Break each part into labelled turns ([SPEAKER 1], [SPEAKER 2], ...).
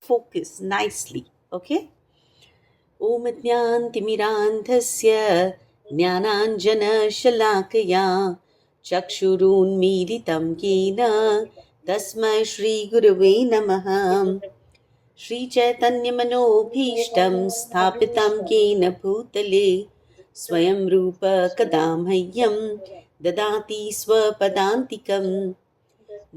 [SPEAKER 1] focus nicely. Okay? Om Jnantimirandhasya Jnananjana Chakshurunmilitam Yena Tasmai Shri Gurave Namaha. Shri Chaitanya Manobhishtam Sthapitam Yena Bhutale Swayam Rupa Kadamhayyam Dadati Swapadantikam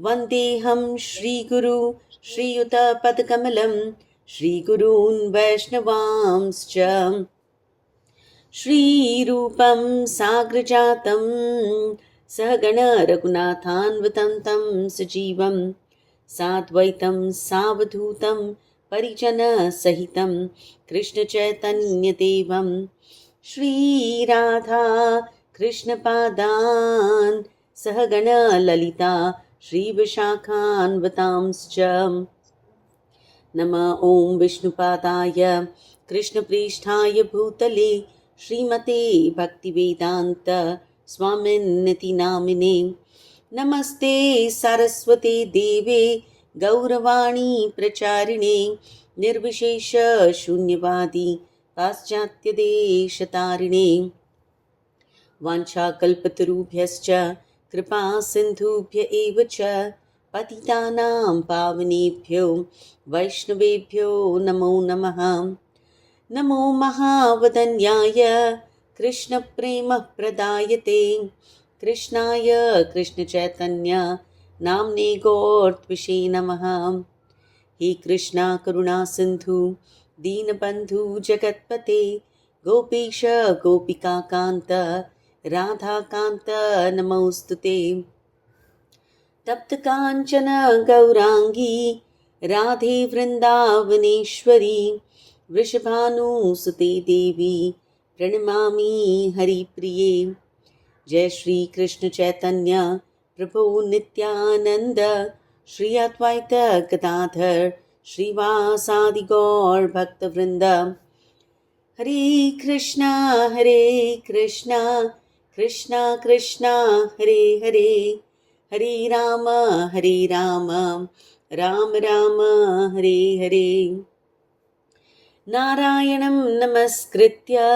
[SPEAKER 1] Vandeham Shri Guru Shri Yuta Padakamalam Shri Gurun Vaishnavamscha Shri Rupam Sagrajatam Sahagana Raghunathan Tam Sajivam Sadvaitam Savadhutam Parijana Sahitam Krishna Chaitanya Devam Shri Radha Krishna Padan Sahagana Lalita Shri Vishakhan Vatamscha Nama Om Vishnupadaya Krishna Pristhaya Bhutale Srimate Bhaktivedanta Swaminiti Namine Namaste Saraswate Deve Gauravani Pracharine Nirvishesha Shunyavadi Paschatya Deshatarine Vancha Kalpatarubhyascha Kripa Sindhubhya Evacha Patitanam Pavanebhyo Vaishnavebhyo Namo Namaha Namo Mahavadanyaya Krishna Prema Pradayate Krishnaya Krishna Chaitanya Namne Gaurtvishe Namaha He Krishna Karuna Sindhu Deenabandhu Jagatpate Gopesha Gopika Kanta Radha Kanta Namostute Tapta Kanchana Gaurangi Radhe Vrindavaneshwari Vrishabhanu Sute Devi Pranamami Hari Priye Jai Shri Krishna Chaitanya Prabhu Nityananda Shri Advaita Gadadhar Shri Vasadi Gaur Bhakta Vrinda Hare Krishna Krishna Krishna Hare Hare Hare Rama Rama Rama Hare Hare Narayanam Namaskritya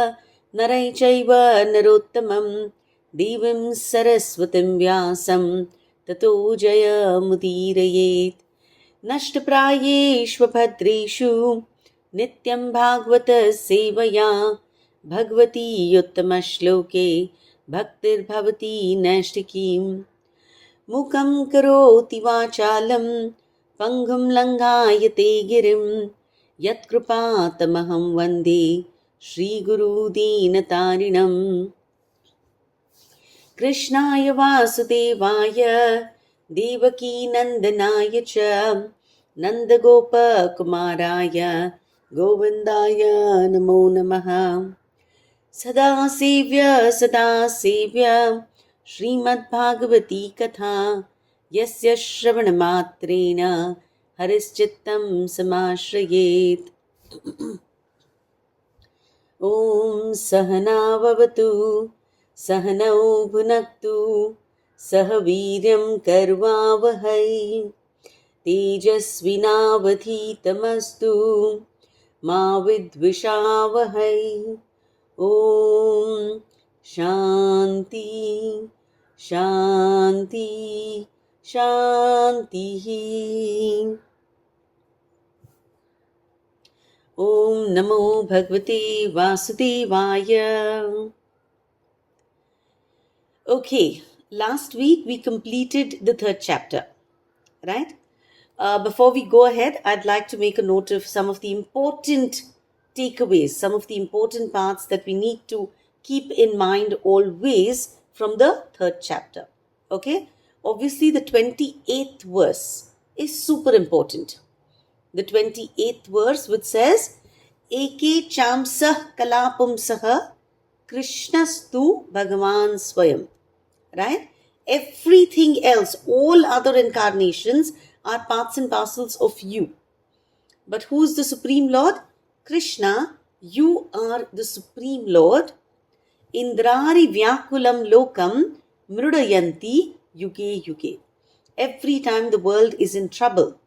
[SPEAKER 1] Narai Chaiva Narottamam Devim Saraswatim Vyasam Tato Jaya Mudirayet Nashtaprayeshvabhadreshu Nityam Bhagavata Sevaya Bhagavati Yuttama Shloke Bhaktir Bhavati Nashtikim Mukam Karoti Vachalam Pangam Langayate Girim Yat Kripatamaham Vande Shri Guru Deenatarinam Krishnaya Vasudevaya Devaki Nandanaya Cha Nandagopa Kumaraya Govindaya Namo Namaha Sadasivya Srimad Bhagavati Katha Yasya Shravanamatrena Harischittam Samashrayet Om Sahana Vavatu Sahanau Bhunaktu Sahaviryam Karvavahai Tejasvinavadhitamastu Ma Vidvishavahai Om Shanti Shanti Shanti Om Namo Bhagavate Vasudevaya. Okay, last week we completed the third chapter, right? Before we go ahead, I'd like to make a note of some of the important takeaways, some of the important parts that we need to keep in mind always from the third chapter. Okay? Obviously, the 28th verse is super important. The 28th verse which says, Eke chamsah kalapumsah Krishnastu Bhagavan Swayam. Right? Everything else, all other incarnations are parts and parcels of you. But who is the Supreme Lord? Krishna, you are the Supreme Lord. Indrari Vyakulam Lokam Mrudayanti Yuge Yuge. Every time the world is in trouble,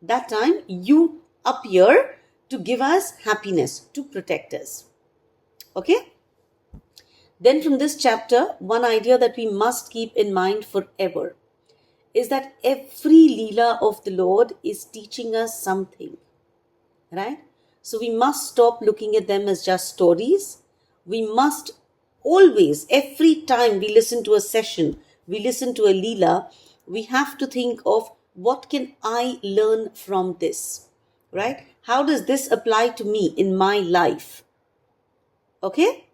[SPEAKER 1] that time you up here to give us happiness, to protect us. Okay? Then from this chapter, one idea that we must keep in mind forever is that every Leela of the Lord is teaching us something. Right? So we must stop looking at them as just stories. We must always, every time we listen to a session, we listen to a Leela, we have to think of what can I learn from this? Right? How does this apply to me in my life? Okay?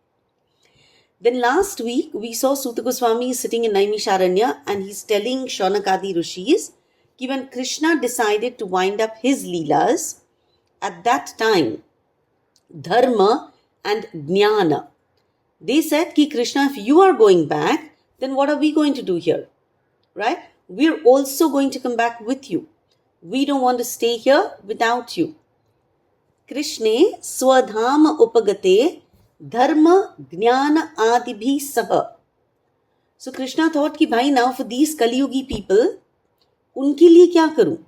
[SPEAKER 1] Then last week, we saw Suta Goswami sitting in Naimisharanya and he's telling Shaunakadi Rishis that when Krishna decided to wind up his Leelas, at that time, Dharma and Jnana, they said, Ki Krishna, if you are going back, then what are we going to do here? Right? We're also going to come back with you. We don't want to stay here without you. Krishne swadhama upagate dharma jnana adibhi saha. So Krishna thought ki bhai, now for these Kaliyugi people, unke liye kya karu?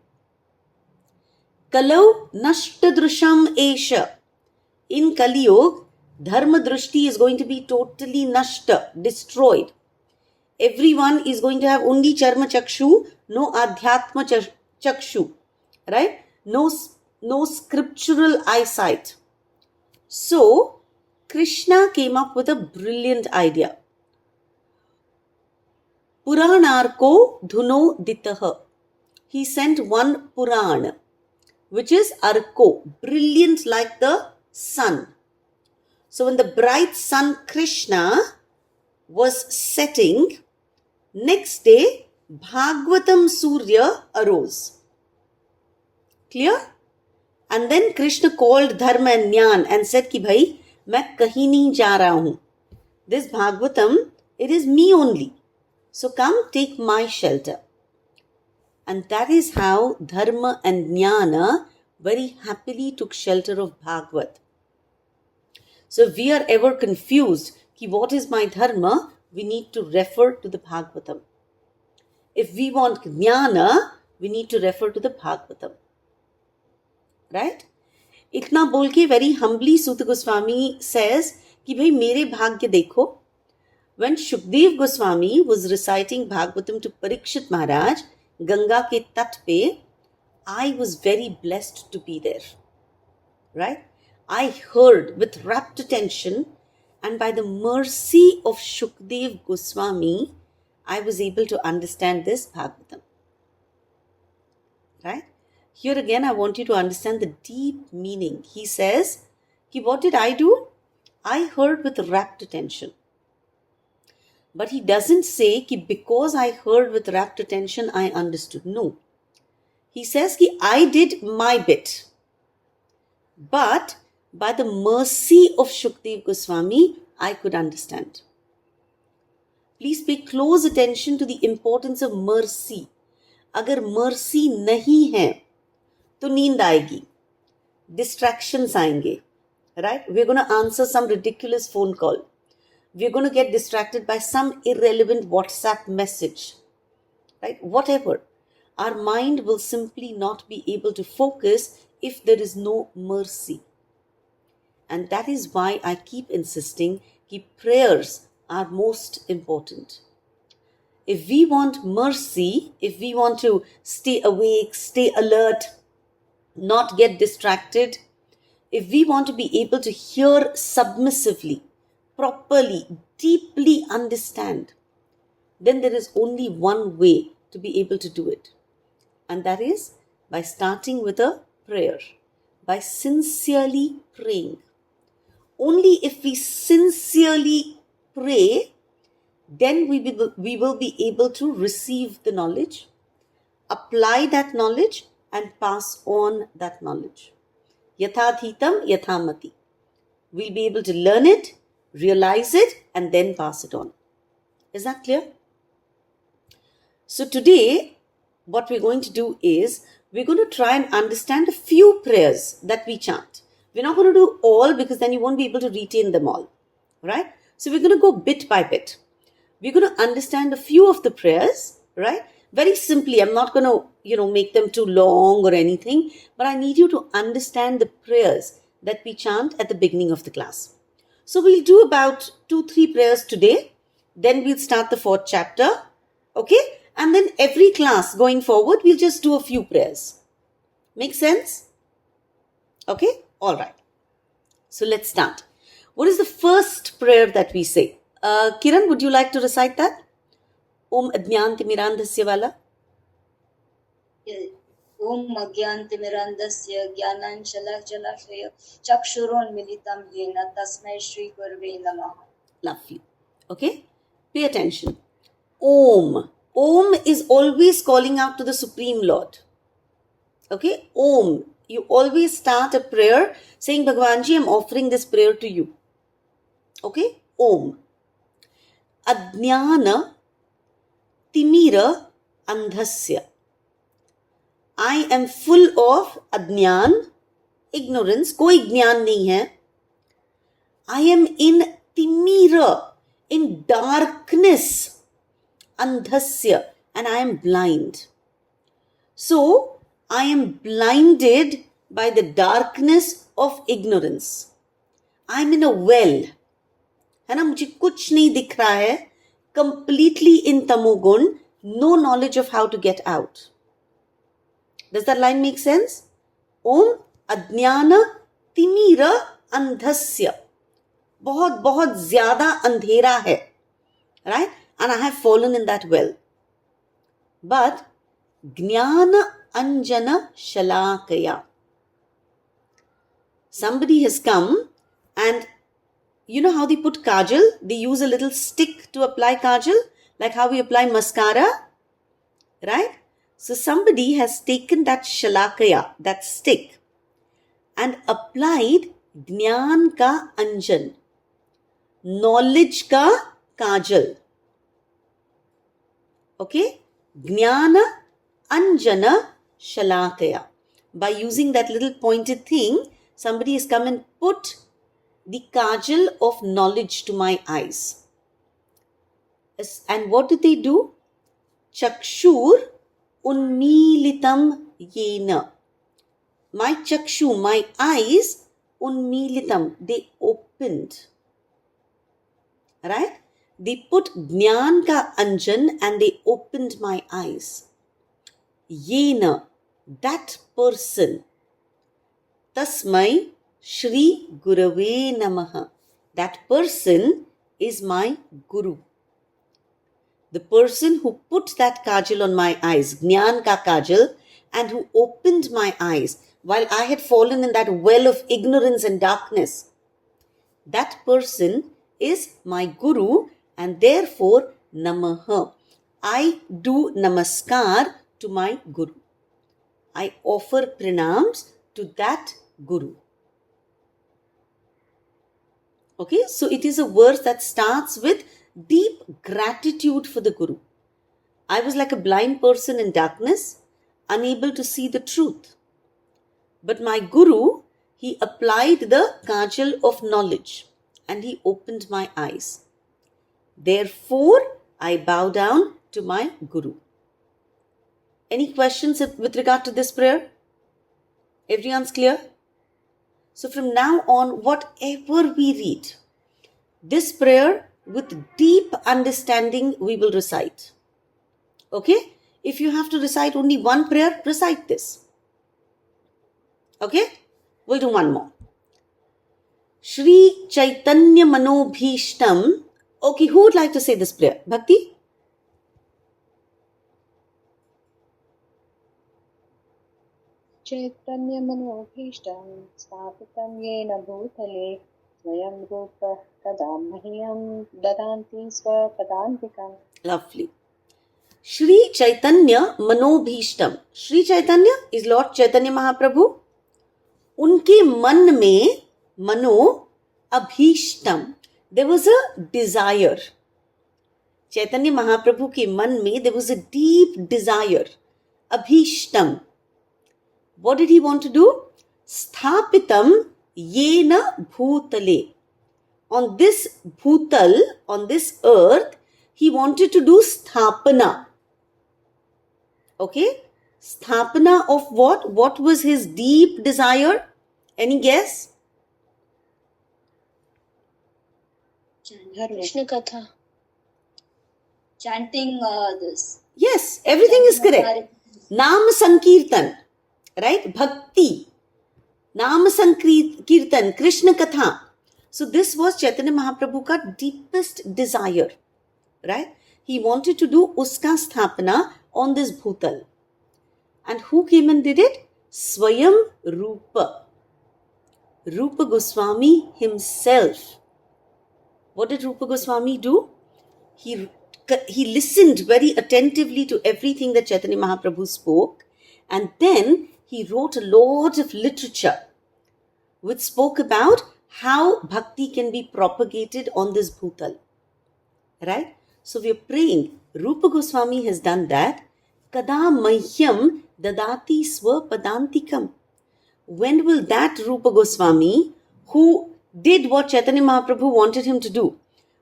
[SPEAKER 1] Kalau nashtadrusham esha. In Kaliyug, dharma drushti is going to be totally nashta, destroyed. Everyone is going to have only charma chakshu, no adhyatma chakshu, right? No scriptural eyesight. So, Krishna came up with a brilliant idea. Puranarko dhuno ditaha. He sent one Puran, which is Arko, brilliant like the sun. So when the bright sun Krishna was setting, next day Bhagavatam Surya arose. Clear? And then Krishna called Dharma and Jnana and said ki bhai, main kahin nahi ja raha hu. This Bhagavatam, it is me only. So come take my shelter. And that is how Dharma and Jnana very happily took shelter of Bhagavat. So if we are ever confused, ki what is my Dharma, we need to refer to the Bhagavatam. If we want Jnana, we need to refer to the Bhagavatam. Right? Itna bolke very humbly Suta Goswami says, ki bhai mere bhagya dekho. When Shukdev Goswami was reciting Bhagavatam to Parikshit Maharaj, Ganga ke tat pe, I was very blessed to be there. Right? I heard with rapt attention, and by the mercy of Shukdev Goswami, I was able to understand this Bhagavatam. Right? Here again, I want you to understand the deep meaning. He says, ki what did I do? I heard with rapt attention. But he doesn't say ki because I heard with rapt attention, I understood. No. He says ki I did my bit. But by the mercy of Shukdev Goswami, I could understand. Please pay close attention to the importance of mercy. Agar mercy nahi hai, to neend aayegi. Distractions aayenge. Right? We're going to answer some ridiculous phone call. We're going to get distracted by some irrelevant WhatsApp message. Right? Whatever. Our mind will simply not be able to focus if there is no mercy. And that is why I keep insisting that prayers are most important. If we want mercy, if we want to stay awake, stay alert, not get distracted, if we want to be able to hear submissively, properly, deeply understand, then there is only one way to be able to do it. And that is by starting with a prayer, by sincerely praying. Only if we sincerely pray, then we will be able to receive the knowledge, apply that knowledge, and pass on that knowledge. Yathadhitam yathamati. We'll be able to learn it, realize it, and then pass it on. Is that clear? So today, what we're going to do is, we're going to try and understand a few prayers that we chant. We're not going to do all because then you won't be able to retain them all. Right? So we're going to go bit by bit. We're going to understand a few of the prayers, right? Very simply, I'm not going to, make them too long or anything, but I need you to understand the prayers that we chant at the beginning of the class. So we'll do about 2-3 prayers today. Then we'll start the 4th chapter. Okay? And then every class going forward, we'll just do a few prayers. Make sense? Okay? All right. So let's start. What is the first prayer that we say? Kiran, would you like to recite that? Om Adnyantimirandhasya wala.
[SPEAKER 2] Om Agyantimirandhasya Jnananjalakalakshaya Chakshurunmilitam Yena Tasmai Shri Gurave Namaha.
[SPEAKER 1] Lovely. Okay? Pay attention. Om. Om is always calling out to the Supreme Lord. Okay? Om. You always start a prayer saying, Bhagwanji, I'm offering this prayer to you. Okay? Om. Adnyana Timira Andhasya. I am full of adnyan, ignorance. Koi jnaan nahi hai. I am in timira, in darkness, andhasya, and I am blind. So, I am blinded by the darkness of ignorance. I am in a well. है ना, मुझे कुछ नहीं दिख रहा है, completely in tamogun, no knowledge of how to get out. Does that line make sense? Om Adnyana Timira Andhasya. बहुत बहुत ज्यादा अंधेरा है. Right? And I have fallen in that well. But Jnana Anjana Shalakaya. Somebody has come and you know how they put kajal? They use a little stick to apply kajal, like how we apply mascara. Right? So somebody has taken that shalakaya, that stick, and applied Jnana ka anjan, knowledge ka kajal. Okay? Jnana anjana shalakaya. By using that little pointed thing, somebody has come and put the kajal of knowledge to my eyes. And what did they do? Chakshur unmilitam yena. My chakshu, my eyes, unmilitam, they opened. Right? They put jnana ka anjan and they opened my eyes. Yena, that person. Tasmai Shri Gurave Namaha. That person is my Guru. The person who put that kajal on my eyes, Jnana ka kajal, and who opened my eyes while I had fallen in that well of ignorance and darkness. That person is my Guru, and therefore Namaha. I do namaskar to my Guru. I offer pranams to that Guru. Okay, so it is a verse that starts with deep gratitude for the Guru. I was like a blind person in darkness, unable to see the truth. But my Guru, he applied the kajal of knowledge and he opened my eyes. Therefore, I bow down to my Guru. Any questions with regard to this prayer? Everyone's clear? So from now on, whatever we read, this prayer with deep understanding we will recite. Okay? If you have to recite only one prayer, recite this. Okay? We'll do one more. Shri Chaitanya Manobhishtam. Okay, who would like to say this prayer? Bhakti?
[SPEAKER 2] Chaitanya Manobhishtam Sthapitam Yena Bhutale Swayam Rupa Kadam Mahyam Dadanti Swapadantikam.
[SPEAKER 1] Lovely. Shri Chaitanya Manobhishtam. Shri Chaitanya is Lord Chaitanya Mahaprabhu. Unke man mein, mano, abhishtam. There was a desire. Chaitanya Mahaprabhu ke man mein, there was a deep desire. Abhishtam. What did he want to do? Sthapitam yena bhutale. On this bhutal, on this earth, he wanted to do sthapana. Okay? Sthapana of what? What was his deep desire? Any guess?
[SPEAKER 2] Krishna Katha. Chanting this.
[SPEAKER 1] Yes, everything is correct. Nam Sankirtan, right? Bhakti. Nam Sankirtan, Krishna Katha. So this was Chaitanya Mahaprabhu ka deepest desire, right? He wanted to do uska sthapana on this bhutal. And who came and did it? Swayam Rupa. Rupa Goswami himself. What did Rupa Goswami do? He listened very attentively to everything that Chaitanya Mahaprabhu spoke, and then he wrote a lot of literature which spoke about how bhakti can be propagated on this bhutal. Right? So we are praying. Rupa Goswami has done that. Kada mahyam dadati swapadantikam. When will that Rupa Goswami, who did what Chaitanya Mahaprabhu wanted him to do,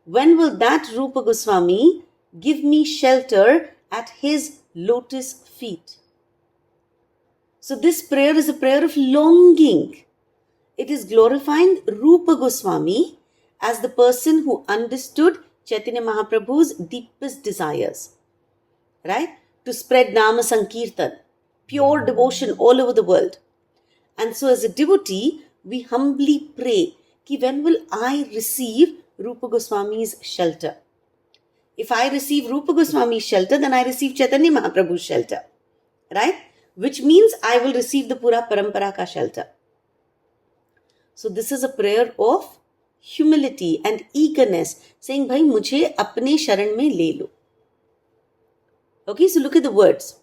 [SPEAKER 1] when will that Rupa Goswami give me shelter at his lotus feet? So this prayer is a prayer of longing. It is glorifying Rupa Goswami as the person who understood Chaitanya Mahaprabhu's deepest desires. Right? To spread Nama Sankirtan, pure devotion all over the world. And so as a devotee, we humbly pray, ki when will I receive Rupa Goswami's shelter? If I receive Rupa Goswami's shelter, then I receive Chaitanya Mahaprabhu's shelter. Right? Which means I will receive the Pura Parampara ka shelter. So this is a prayer of humility and eagerness, saying, Bhai, mujhe apne sharan mein le lo. Okay, so look at the words.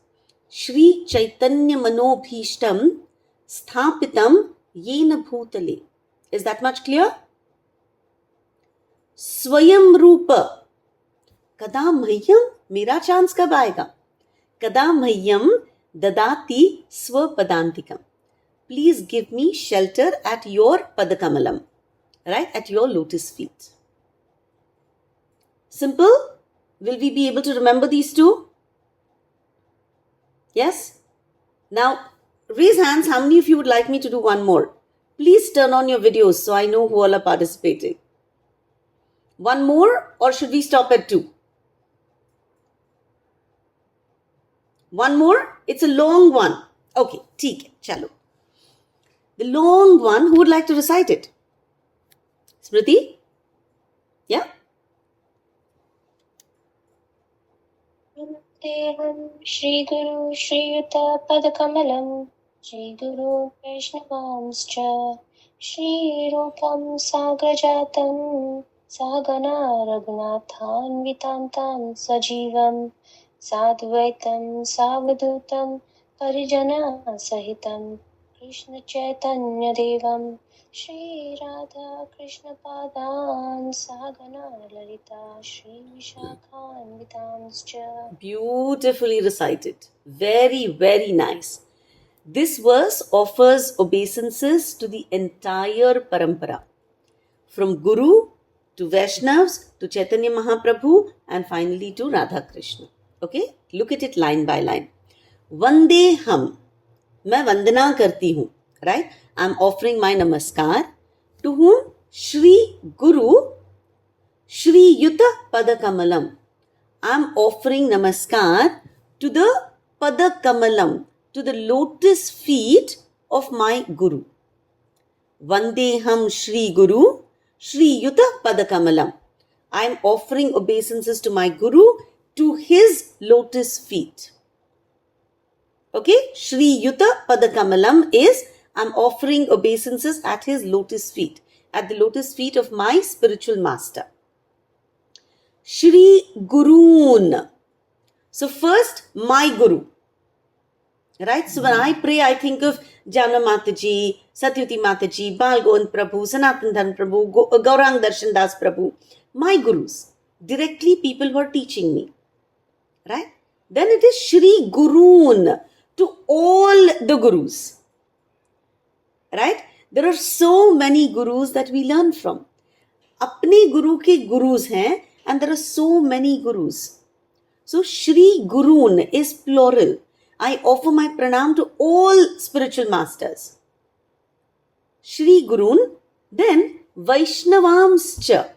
[SPEAKER 1] Shri Chaitanya Manobhishtam Sthapitam Yena Bhutale. Is that much clear? Swayam Rupa. Kada Mahyam, mera chance kab aayega? Kada Mahyam Dadati Swapadantikam. Please give me shelter at your Padakamalam. Right? At your lotus feet. Simple? Will we be able to remember these two? Yes? Now, raise hands. How many of you would like me to do one more? Please turn on your videos so I know who all are participating. One more, or should we stop at two? One more? It's a long one. Okay, theek hai, chalo. The long one, who would like to recite it? Smriti? Yeah?
[SPEAKER 3] Teham Shri Guru Shri Yuta Padakamalam Shri Guru Vaishnavamscha Shri Rupam Sagrajatam Sagana Raghunathan Vitantam Sajivam Sadvaitam Savadutam Parijana Sahitam Krishna Chaitanya Devam Shri Radha Krishna Padan Sagana Lalita Shri Vishakhan Vitamscha.
[SPEAKER 1] Beautifully recited. Very, very nice. This verse offers obeisances to the entire parampara. From Guru to Vaishnavas to Chaitanya Mahaprabhu and finally to Radha Krishna. Okay? Look at it line by line. Vande Ham. मैं वंदना करती हूँ. Right? I'm offering my namaskar. To whom? Shri Guru Shri Yuta Padakamalam. I'm offering namaskar to the Padakamalam, to the lotus feet of my Guru. Vandeham Shri Guru, Shri Yuta Padakamalam. I'm offering obeisances to my Guru, to his lotus feet. Okay, Shri Yuta Padakamalam is I'm offering obeisances at his lotus feet, at the lotus feet of my spiritual master. Shri Gurun. So first, my Guru. Right? So when I pray, I think of Jamna Mataji, Satyuti Mataji, Bal Govind Prabhu, Sanatan Dhan Prabhu, Gaurang Darshan Das Prabhu. My Gurus. Directly people who are teaching me. Right? Then it is Shri Gurun. To all the Gurus. Right? There are so many Gurus that we learn from. Apne Guru ke Gurus hain, and there are so many Gurus. So Shri Gurun is plural. I offer my pranam to all spiritual masters. Shri Gurun, then Vaishnavamscha.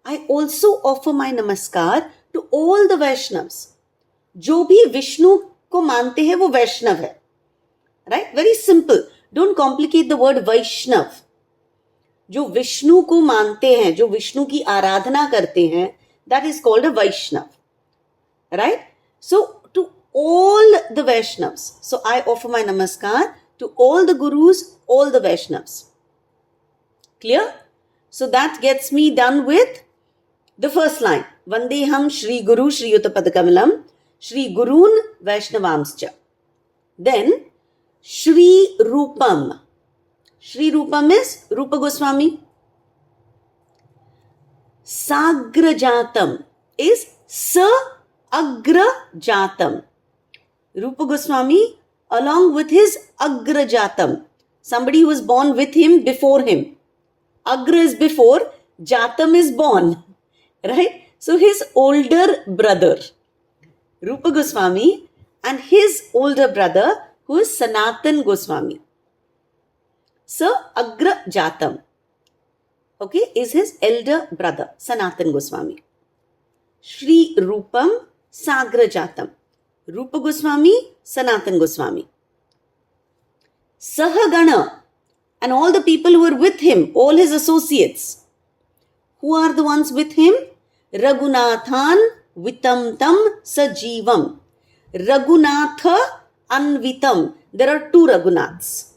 [SPEAKER 1] I also offer my namaskar to all the Vaishnavas. जो भी विष्णु को मानते हैं वो वैष्णव है. Right? Very simple. Don't complicate the word Vaishnav. जो विष्णु को मानते हैं, जो विष्णु की आराधना करते हैं, that is called a Vaishnav. Right? So, to all the Vaishnavas. So, I offer my namaskar to all the Gurus, all the Vaishnavas. Clear? So, that gets me done with the first line. Vandeham Shri Guru Shri Yuta Padakamalam Shri Gurun Vaishnavamscha. Then, Shri Rupam. Shri Rupam is Rupa Goswami. Sagrajatam is Sa Agrajatam. Rupa Goswami along with his Agrajatam. Somebody who was born with him, before him. Agra is before, Jatam is born. Right? So his older brother, Rupa Goswami, and his older brother, who is Sanatan Goswami. So Agra Jatam, okay, is his elder brother, Sanatan Goswami. Shri Rupam Sagra Jatam. Rupa Goswami, Sanatan Goswami. Sahagana, and all the people who were with him, all his associates. Who are the ones with him? Raghunathan Vitam Tam Sajivam. Raghunatha Anvitam. There are two Raghunaths.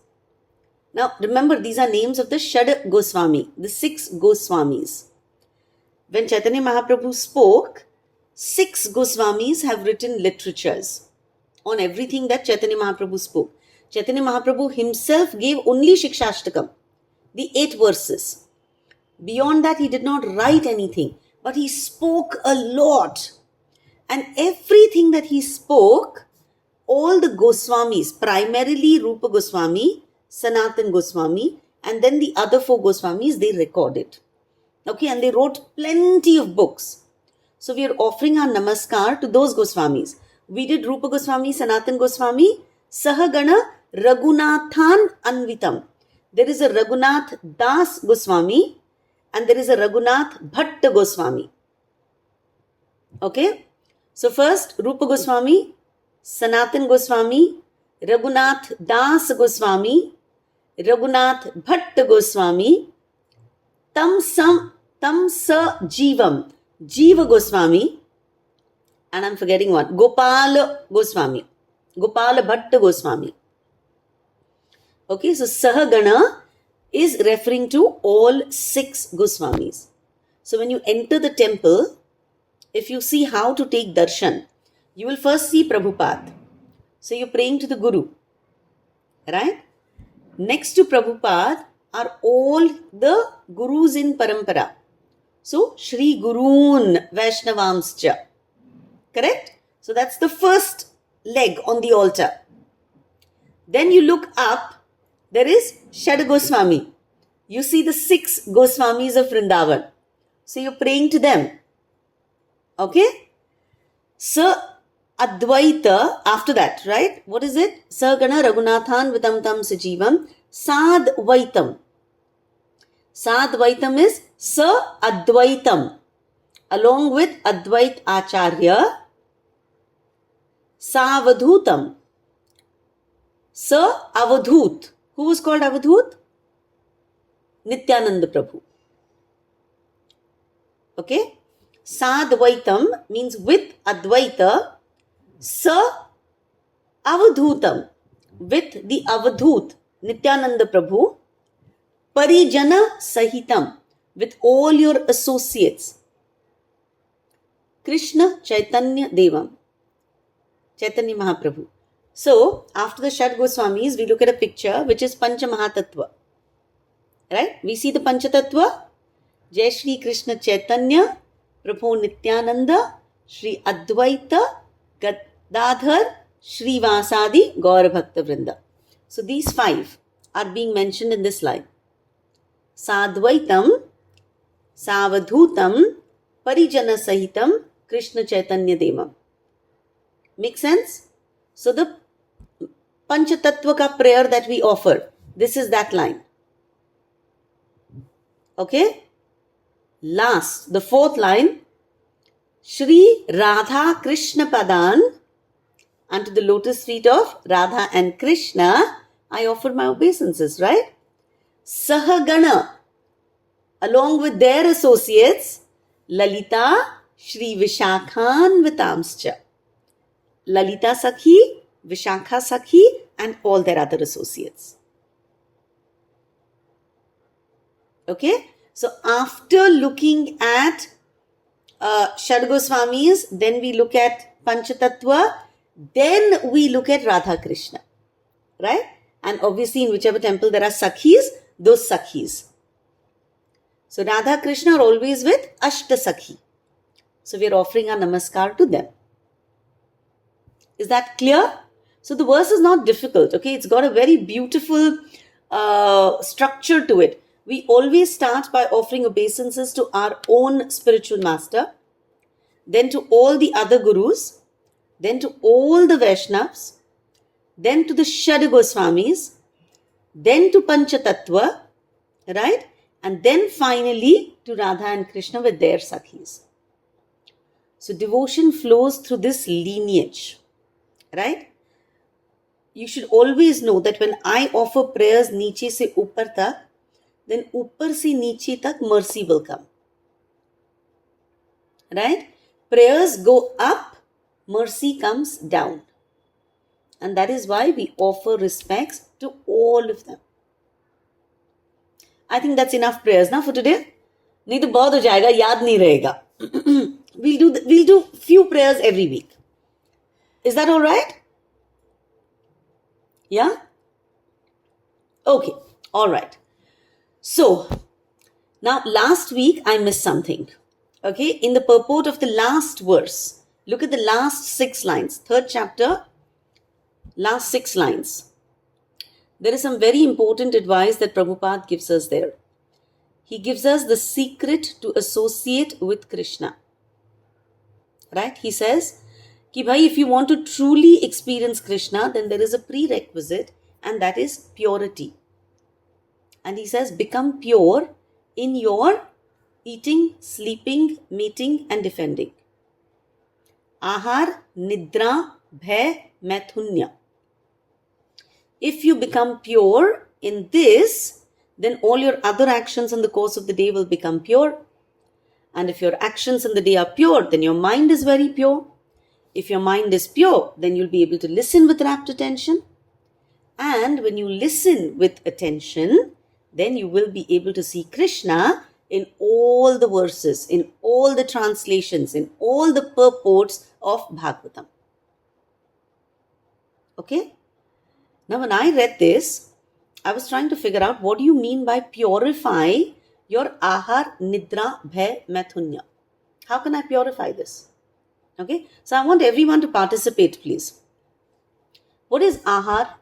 [SPEAKER 1] Now remember, these are names of the Shad Goswami, the 6 Goswamis. When Chaitanya Mahaprabhu spoke, 6 Goswamis have written literatures on everything that Chaitanya Mahaprabhu spoke. Chaitanya Mahaprabhu himself gave only Shikshashtakam, the 8 verses. Beyond that, he did not write anything, but he spoke a lot. And everything that he spoke, all the Goswamis, primarily Rupa Goswami, Sanatan Goswami, and then the other 4 Goswamis, they recorded. Okay, and they wrote plenty of books. So we are offering our namaskar to those Goswamis. We did Rupa Goswami, Sanatan Goswami, Sahagana Raghunathan Anvitam. There is a Raghunath Das Goswami and there is a Raghunath Bhatt Goswami. Okay, so first Rupa Goswami, Sanatan Goswami, Raghunath Das Goswami, Raghunath Bhatt Goswami, Tam Sa Jivam, Jiva Goswami, and I'm forgetting one, Gopal Goswami, Gopal Bhatt Goswami. Okay, so Sahagana is referring to all 6 Goswamis. So when you enter the temple, if you see how to take darshan, you will first see Prabhupada. So you're praying to the Guru, right? Next to Prabhupada are all the Gurus in Parampara. So Shri Gurun Vaishnavamscha. Correct? So that's the first leg on the altar. Then you look up, there is Shad Goswami. You see the 6 Goswamis of Vrindavan. So you're praying to them. Okay? So Advaita, after that, right? What is it? Sahagana Raghunathan Vitam Tam Sajivam Sadvaitam. Sadvaitam is Sa Advaitam. Along with Advait Acharya, Savadhutam. Sa Avadhut. Who was called Avadhut? Nityananda Prabhu. Okay? Sadvaitam means with Advaita. Sa Avadhutam, with the Avadhut, Nityananda Prabhu. Parijana Sahitam, with all your associates. Krishna Chaitanya Devam, Chaitanya Mahaprabhu. So, after the Shad Goswamis, we look at a picture which is Pancha Mahatattva. Right? We see the Panchatattva. Jai Shri Krishna Chaitanya, Prabhu Nityananda, Shri Advaita, Gadadhar, Shri Vasadi, Gaura Bhakta Vrinda. So, these 5 are being mentioned in this line. Sadvaitam, Savadhutam, Parijana Sahitam, Krishna Chaitanya Devam. Make sense? So the Panchatattva ka prayer that we offer. This is that line. Okay? Last, the fourth line. Shri Radha Krishna Padan, unto the lotus feet of Radha and Krishna, I offer my obeisances, right? Sahagana, along with their associates, Lalita, Shri Vishakhan Vitamscha. Lalita Sakhi, Vishakha Sakhi, and all their other associates. Okay? So after looking at Shad Goswamis, then we look at Panchatattva, then we look at Radha Krishna. Right? And obviously in whichever temple there are Sakhis, those Sakhis. So Radha Krishna are always with Ashta Sakhi. So we are offering our namaskar to them. Is that clear? So the verse is not difficult. Okay, it's got a very beautiful structure to it. We always start by offering obeisances to our own spiritual master, then to all the other gurus, then to all the Vaishnavas, then to the Shad Goswamis, then to Panchatattva, right? And then finally to Radha and Krishna with their Sakhis. So devotion flows through this lineage, right? You should always know that when I offer prayers niche se upar tak, then upar se niche tak mercy will come. Right? Prayers go up, mercy comes down. And that is why we offer respects to all of them. I think that's enough prayers now for today. Nahi to bahut ho jayega, yaad nahi rahega. We'll do few prayers every week. Is that all right? Yeah? Okay. All right. So, now last week I missed something. Okay? In the purport of the last verse, look at the last 6 lines. 3rd chapter, last 6 lines. There is some very important advice that Prabhupada gives us there. He gives us the secret to associate with Krishna. Right? He says, कि भाई, if you want to truly experience Krishna, then there is a prerequisite, and that is purity. And he says, become pure in your eating, sleeping, meeting, and defending. Ahar, nidra, bhay, maithunya. If you become pure in this, then all your other actions in the course of the day will become pure. And if your actions in the day are pure, then your mind is very pure. If your mind is pure, then you'll be able to listen with rapt attention. And when you listen with attention, then you will be able to see Krishna in all the verses, in all the translations, in all the purports of Bhagavatam. Okay? Now when I read this, I was trying to figure out what do you mean by purify your ahar, nidra, bhay, maithunya. How can I purify this? Okay, so I want everyone to participate, please. What is ahar?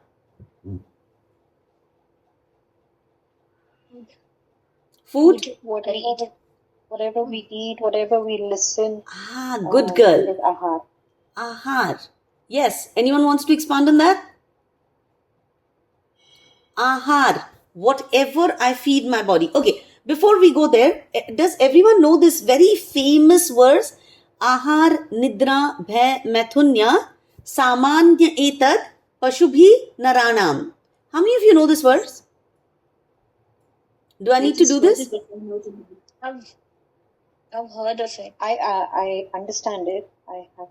[SPEAKER 1] Food?
[SPEAKER 2] Whatever we eat, whatever we listen.
[SPEAKER 1] Good girl.
[SPEAKER 2] Is ahar.
[SPEAKER 1] Ahar. Yes. Anyone wants to expand on that? Ahar. Whatever I feed my body. Okay. Before we go there, does everyone know this very famous verse? Ahar, nidra, bhay, maithunya, samanya etad, pashubhi naranam. How many of you know this verse? Do I need to do this?
[SPEAKER 3] I've heard of it.
[SPEAKER 2] I understand it. I have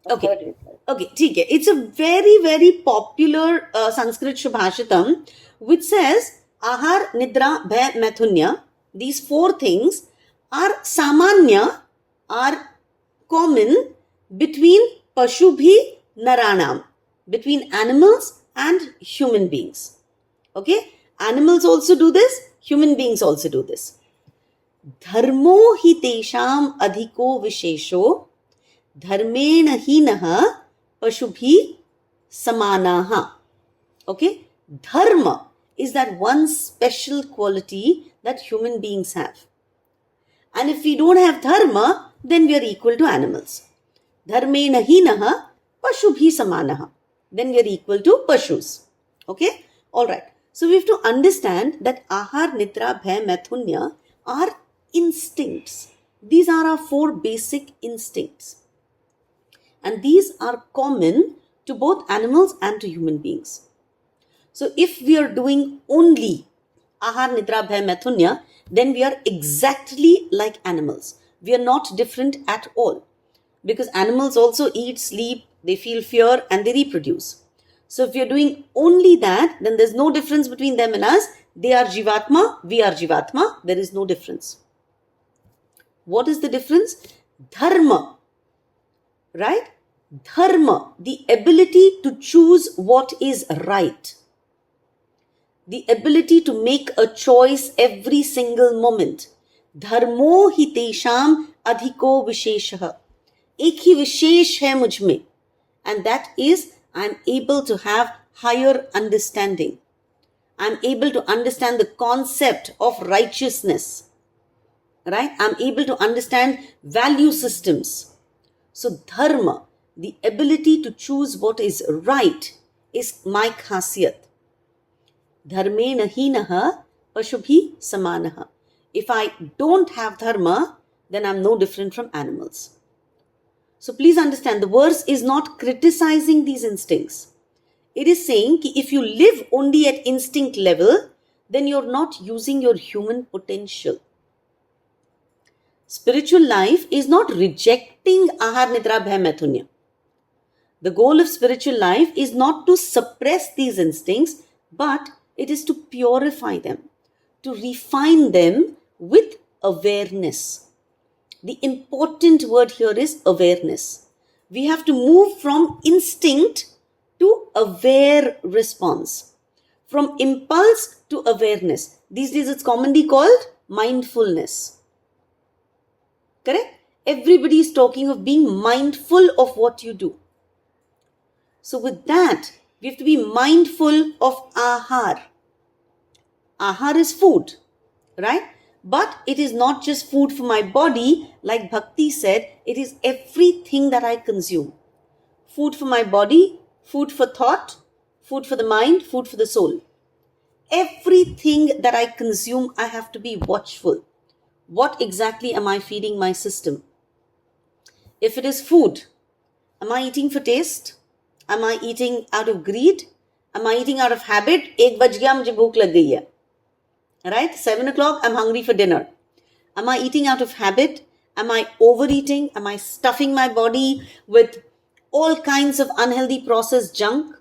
[SPEAKER 2] I've
[SPEAKER 1] Okay.
[SPEAKER 2] heard it.
[SPEAKER 1] Okay, ठीक है. It's a very, very popular Sanskrit Subhashitam which says Ahar, Nidra, Bhay, Maithunya. These 4 things are samanya, are common between Pashubhi Naranam, between animals and human beings. Okay? Animals also do this, human beings also do this. Dharmo hi tesham adhiko vishesho dharmena hinaha pashubhi samanaha. Okay? Dharma is that one special quality that human beings have. And if we don't have dharma, then we are equal to animals. Dharmena hinaha pashubhi samanaha. then we are equal to Pashus. Okay? Alright. So we have to understand that Ahar, Nidra, Bhay, Maithunya are instincts. These are our 4 basic instincts. And these are common to both animals and to human beings. So if we are doing only Ahar, Nidra, Bhay, Maithunya, then we are exactly like animals. We are not different at all. Because animals also eat, sleep, they feel fear, and they reproduce. So if we are doing only that, then there's no difference between them and us. They are Jivatma, we are Jivatma. There is no difference. What is the difference? Dharma. Right? Dharma, the ability to choose what is right. The ability to make a choice every single moment. Dharmo hi tesham adhiko visheshaha. एक ही विशेष है मुझ में, and that is I am able to have higher understanding. I am able to understand the concept of righteousness. Right? I am able to understand value systems. So dharma, the ability to choose what is right, is my khasiyat. Dharmena hinaha pashubhi samanaha. If I don't have dharma, then I'm no different from animals. So please understand, the verse is not criticizing these instincts. It is saying that if you live only at instinct level, then you're not using your human potential. Spiritual life is not rejecting Ahar, Nidra, Bhay, Maithunya. The goal of spiritual life is not to suppress these instincts, but it is to purify them, to refine them with awareness. The important word here is awareness. We have to move from instinct to aware response. From impulse to awareness. These days it's commonly called mindfulness. Correct? Everybody is talking of being mindful of what you do. So with that, we have to be mindful of ahar. Ahar is food, right? But it is not just food for my body, like Bhakti said, it is everything that I consume. Food for my body, food for thought, food for the mind, food for the soul. Everything that I consume, I have to be watchful. What exactly am I feeding my system? If it is food, am I eating for taste? Am I eating out of greed? Am I eating out of habit? 1 baj gaya, mujhe bhook lag gayi hai. Right? 7 o'clock, I'm hungry for dinner. Am I eating out of habit? Am I overeating? Am I stuffing my body with all kinds of unhealthy processed junk?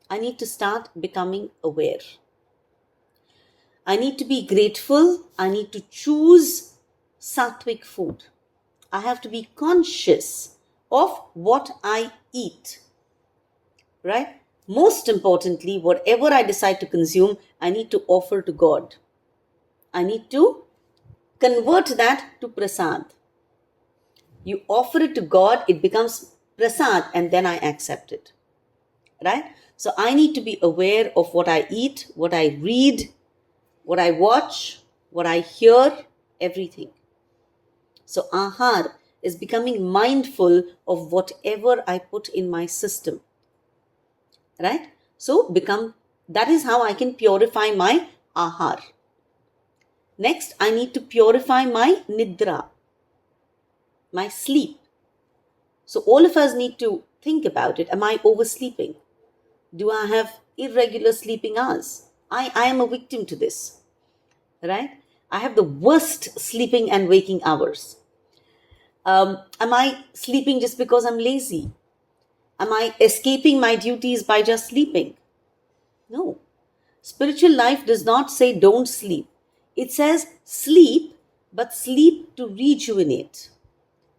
[SPEAKER 1] I need to start becoming aware. I need to be grateful. I need to choose sattvic food. I have to be conscious of what I eat. Right? Most importantly, whatever I decide to consume, I need to offer to God. I need to convert that to prasad. You offer it to God, it becomes prasad, and then I accept it. Right? So I need to be aware of what I eat, what I read, what I watch, what I hear, everything. So ahar is becoming mindful of whatever I put in my system. Right? So that is how I can purify my ahar. Next, I need to purify my nidra, my sleep. So all of us need to think about it. Am I oversleeping? Do I have irregular sleeping hours? I am a victim to this. Right? I have the worst sleeping and waking hours. Am I sleeping just because I'm lazy? Am I escaping my duties by just sleeping? No. Spiritual life does not say don't sleep. It says sleep, but sleep to rejuvenate.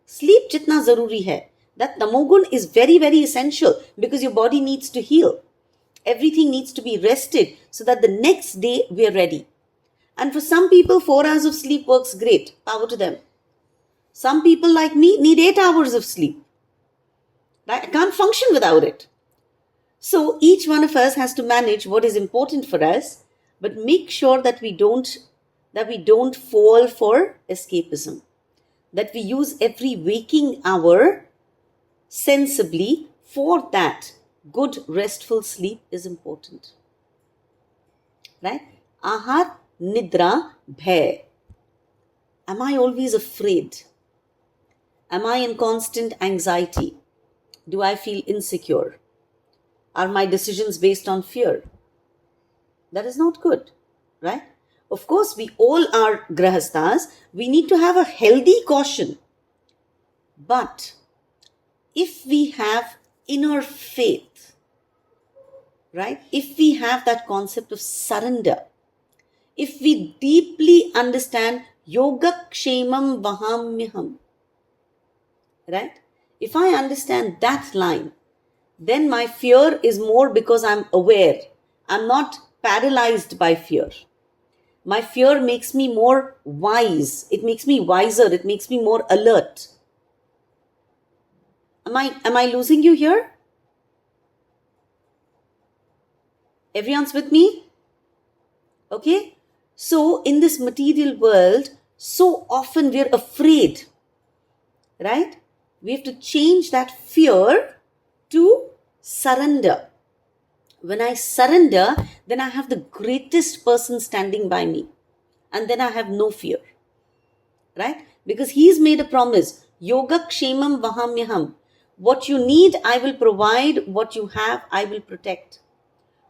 [SPEAKER 1] Sleep jitna zaruri hai. That tamogun is very, very essential because your body needs to heal. Everything needs to be rested so that the next day we are ready. And for some people, 4 hours of sleep works great. Power to them. Some people like me need 8 hours of sleep. Right? I can't function without it. So each one of us has to manage what is important for us, but make sure that we don't fall for escapism. That we use every waking hour sensibly for that good restful sleep is important. Right? Ahar, nidra, bhay. Am I always afraid? Am I in constant anxiety? Do I feel insecure? Are my decisions based on fear? That is not good, right? Of course, we all are grahasthas. We need to have a healthy caution. But if we have inner faith, right? If we have that concept of surrender, if we deeply understand yoga kshemam vahamyaham, right? If I understand that line, then my fear is more because I'm aware. I'm not paralyzed by fear. My fear makes me more wise. It makes me wiser. It makes me more alert. Am I losing you here? Everyone's with me? Okay? So in this material world, so often we're afraid, right? We have to change that fear to surrender. When I surrender, then I have the greatest person standing by me. And then I have no fear. Right? Because he's made a promise. Yoga kshemam vahamyaham. What you need, I will provide. What you have, I will protect.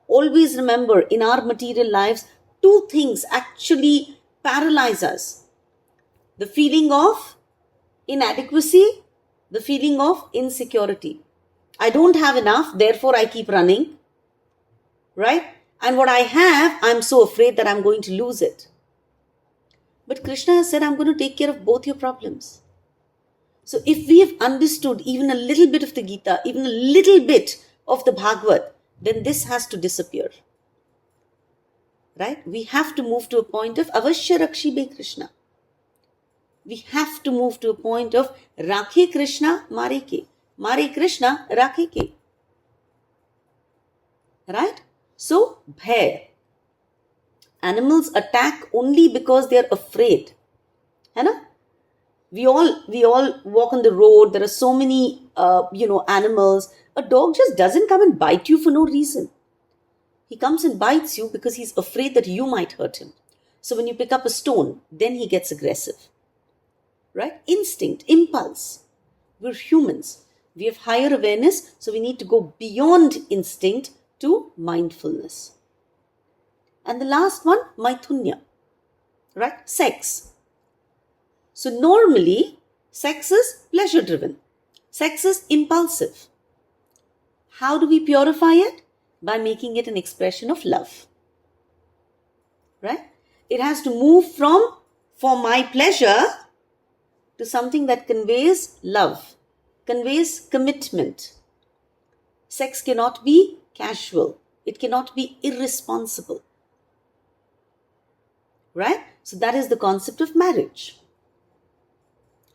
[SPEAKER 1] Always remember, in our material lives, two things actually paralyze us. The feeling of inadequacy, the feeling of insecurity. I don't have enough, therefore I keep running. Right? And what I have, I'm so afraid that I'm going to lose it. But Krishna has said, I'm going to take care of both your problems. So if we have understood even a little bit of the Gita, even a little bit of the Bhagavad, then this has to disappear. Right? We have to move to a point of Avashya Rakshibe Krishna. We have to move to a point of Rakhe Krishna, Mare Ke. Mare Krishna, Rakhe Ke. Right? So, bhay. Animals attack only because they are afraid. है ना? We all walk on the road. There are so many, animals. A dog just doesn't come and bite you for no reason. He comes and bites you because he's afraid that you might hurt him. So when you pick up a stone, then he gets aggressive. Right? Instinct, impulse. We're humans. We have higher awareness, so we need to go beyond instinct to mindfulness. And the last one, maithunya. Right? Sex. So normally, sex is pleasure driven. Sex is impulsive. How do we purify it? By making it an expression of love. Right? It has to move from for my pleasure to something that conveys love, conveys commitment. Sex cannot be casual. It cannot be irresponsible. Right? So that is the concept of marriage.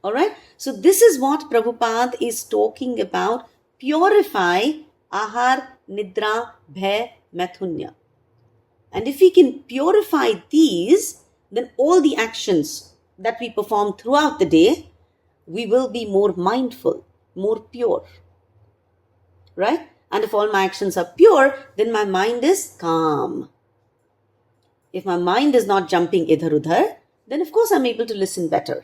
[SPEAKER 1] Alright? So this is what Prabhupada is talking about. Purify ahar, nidra, bhay, maithunya. And if we can purify these, then all the actions that we perform throughout the day, we will be more mindful, more pure. Right? And if all my actions are pure, then my mind is calm. If my mind is not jumping idhar udhar, then of course I'm able to listen better.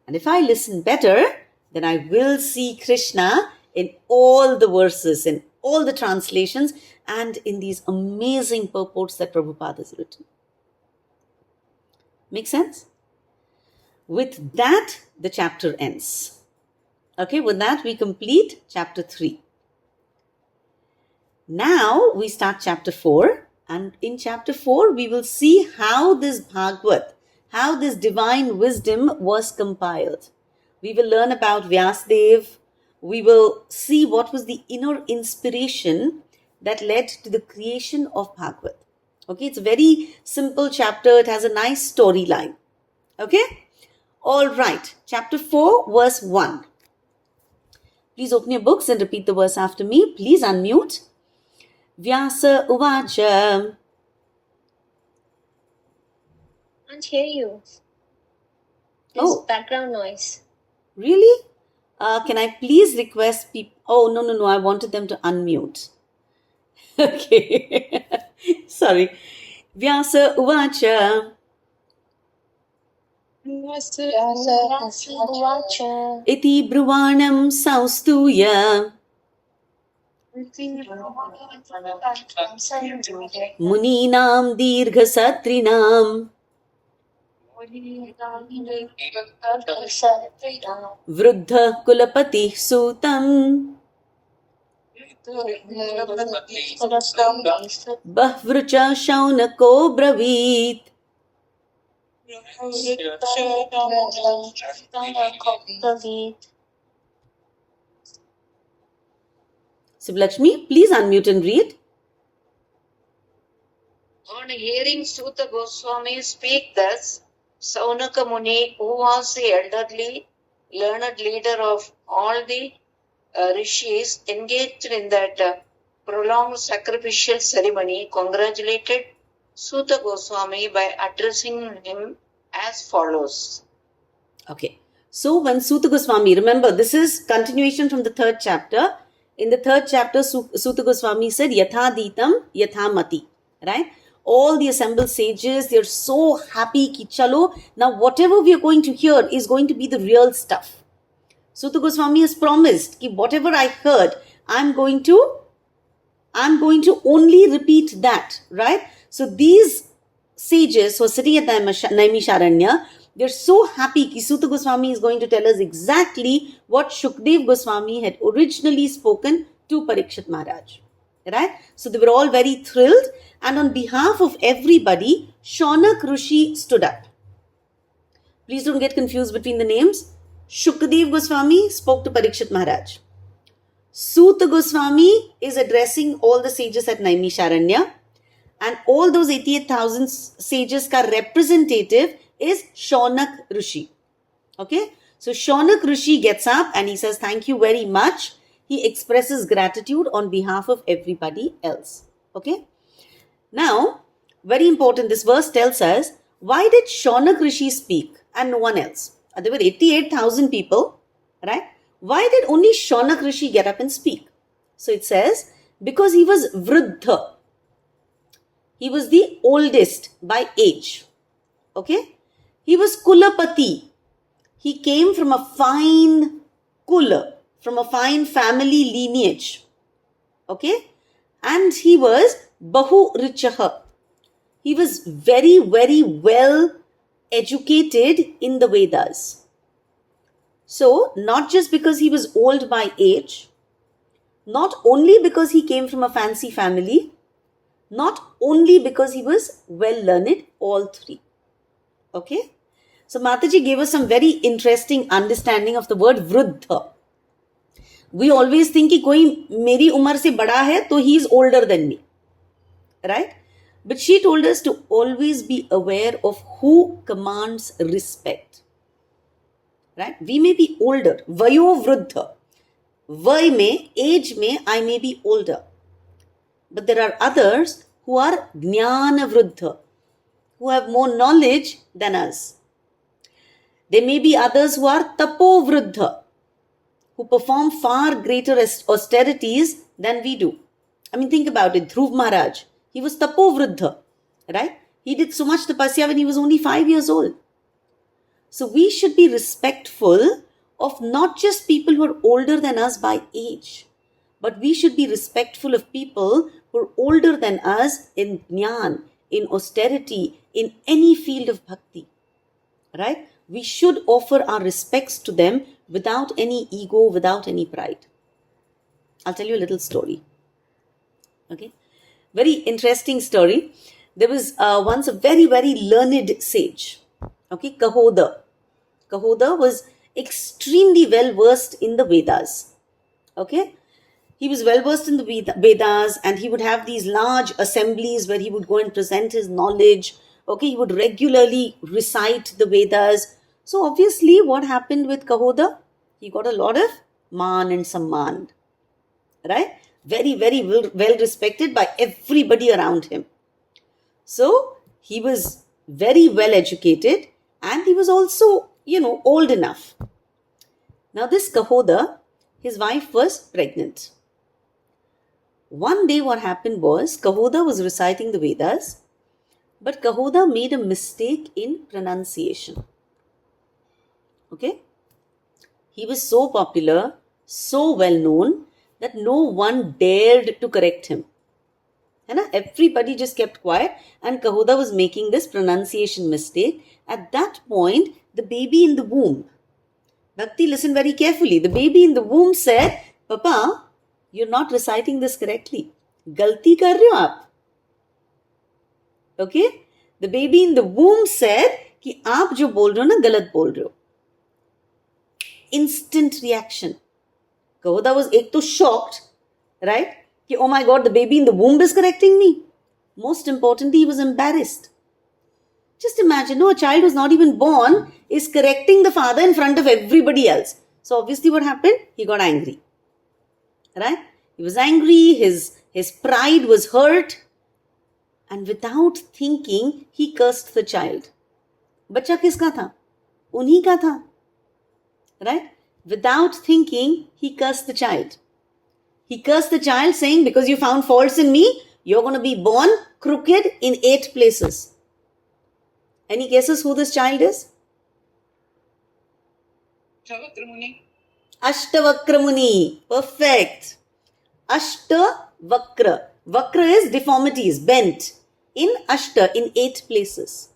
[SPEAKER 1] And if I listen better, then I will see Krishna in all the verses, in all the translations, and in these amazing purports that Prabhupada has written. Make sense? With that, the chapter ends. Okay, with that we complete chapter 3. Now we start chapter 4. And in chapter 4, we will see how this Bhagavad, how this divine wisdom was compiled. We will learn about Vyasdev. We will see what was the inner inspiration that led to the creation of Bhagavad. Okay, it's a very simple chapter. It has a nice storyline. Okay? All right. Chapter 4, verse 1. Please open your books and repeat the verse after me. Please unmute. Vyasa uvacha.
[SPEAKER 3] Can't hear you. There's
[SPEAKER 1] Oh.
[SPEAKER 3] background noise.
[SPEAKER 1] Really? Can I please request people? Oh, no. I wanted them to unmute. Okay. Sorry. Vyasa Uvacha
[SPEAKER 3] Uvacha.
[SPEAKER 1] Iti Bruvanam Saustuya Muninam Dirghasatrinam Vruddha Kulapati Sutam Bahvrucha Shaunako Bravit. Sivlakshmi, please unmute and read.
[SPEAKER 4] On hearing Suta Goswami speak thus, Saunaka Muni, who was the elderly, learned leader of all the rishis engaged in that prolonged sacrificial ceremony, congratulated Suta Goswami by addressing him as follows.
[SPEAKER 1] Okay. So when Suta Goswami, remember this is continuation from the third chapter. In the third chapter, Suta Goswami said, Yathaditam Yathamati. Right? All the assembled sages, they're so happy ki chalo. Now whatever we are going to hear is going to be the real stuff. Suta Goswami has promised that whatever I heard, I'm going to only repeat that, right? So these sages who are sitting at Naimisharanya, they're so happy that Suta Goswami is going to tell us exactly what Shukdev Goswami had originally spoken to Parikshit Maharaj, right? So they were all very thrilled, and on behalf of everybody, Shaunak Rishi stood up. Please don't get confused between the names. Shukdev Goswami spoke to Parikshit Maharaj. Suta Goswami is addressing all the sages at Naimisharanya, and all those 88,000 sages ka representative is Shaunak Rishi. Okay? So Shaunak Rishi gets up and he says, thank you very much. He expresses gratitude on behalf of everybody else. Okay? Now, very important, this verse tells us, why did Shaunak Rishi speak and no one else? There were 88,000 people, right? Why did only Shaunak Rishi get up and speak? So it says, because he was Vruddha. He was the oldest by age. Okay? He was Kulapati. He came from a fine Kula, from a fine family lineage. Okay? And he was Bahu Richaha. He was very, very well educated in the Vedas. So, not just because he was old by age, not only because he came from a fancy family, not only because he was well learned, all three. Okay? So, Mataji gave us some very interesting understanding of the word Vruddha. We always think कि कोई मेरी उम्र से बड़ा है तो he is older than me. Right? But she told us to always be aware of who commands respect. Right? We may be older. Vayo Vruddha. Vai mein, age mein, I may be older. But there are others who are Jnana Vruddha, who have more knowledge than us. There may be others who are Tapo Vruddha, who perform far greater austerities than we do. I mean, think about it. Dhruv Maharaj, he was Tapo Vruddha, right? He did so much tapasya when he was only 5 years old. So we should be respectful of not just people who are older than us by age, but we should be respectful of people who are older than us in jnana, in austerity, in any field of bhakti, right? We should offer our respects to them without any ego, without any pride. I'll tell you a little story. Okay? Very interesting story. There was once a very, very learned sage. Okay, Kahoda. Kahoda was extremely well versed in the Vedas. Okay? He was well versed in the Vedas, and he would have these large assemblies where he would go and present his knowledge. Okay, he would regularly recite the Vedas. So obviously, what happened with Kahoda? He got a lot of man and samman. Right? Very, very well respected by everybody around him. So he was very well educated, and he was also, old enough. Now this Kahoda, his wife was pregnant. One day what happened was, Kahoda was reciting the Vedas, but Kahoda made a mistake in pronunciation. Okay? He was so popular, so well known, that no one dared to correct him. Everybody just kept quiet, and Kahoda was making this pronunciation mistake. At that point, the baby in the womb, Bhakti, listen very carefully. The baby in the womb said, Papa, you're not reciting this correctly. Galti kar rahe ho aap. Okay? The baby in the womb said कि आप जो बोल रहे हो ना गलत बोल रहे हो. Instant reaction. Kahoda was एक तो shocked, right? कि oh my God, the baby in the womb is correcting me. Most importantly, he was embarrassed. Just imagine, no, a child who's not even born is correcting the father in front of everybody else. So obviously what happened? He got angry. Right? He was angry, his pride was hurt. And without thinking, he cursed the child. बच्चा किसका था? उन्हीं का था. Right? Without thinking, he cursed the child. He cursed the child saying, because you found faults in me, you're going to be born crooked in 8 places. Any guesses who this child is? Ashtavakra Muni. Perfect. Ashtavakra. Vakra is deformities, bent. In Ashta, in 8 places.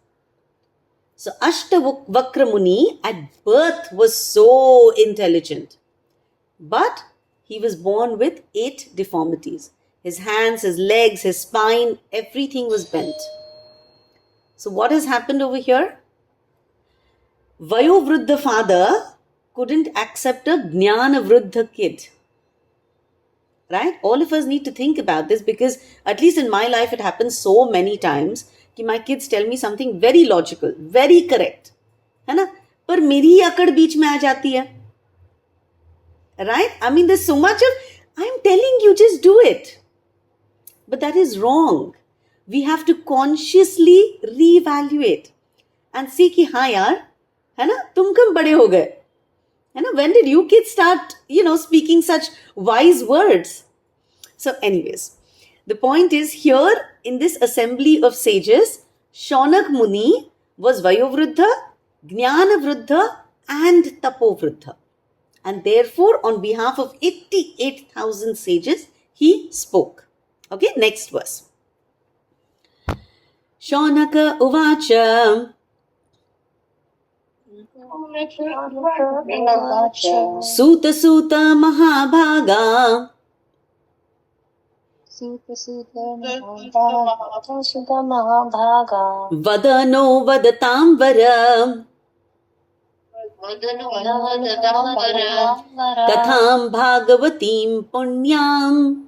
[SPEAKER 1] So Ashtavakra Muni at birth was so intelligent. But he was born with 8 deformities. His hands, his legs, his spine, everything was bent. So what has happened over here? Vayovruddha father couldn't accept a Jnana Vruddha kid. Right? All of us need to think about this, because at least in my life it happens so many times कि my kids tell me something very logical, very correct. है ना? पर मेरी ही अकड़ बीच में आ जाती है. Right? I mean, there's so much of, I'm telling you, just do it. But that is wrong. We have to consciously reevaluate and see कि हाँ यार, है ना, तुम कब बड़े हो गए? है ना, when did you kids start, speaking such wise words? So anyways, the point is here in this assembly of sages, Shaunak Muni was Vayovruddha, Jnana Vruddha and Tapo Vruddha. And therefore, on behalf of 88,000 sages, he spoke. Okay, next verse. Shaunaka Uvacha Suta Suta Mahabhaga Vadano Vadatamvara Katham Bhagavatim Punyam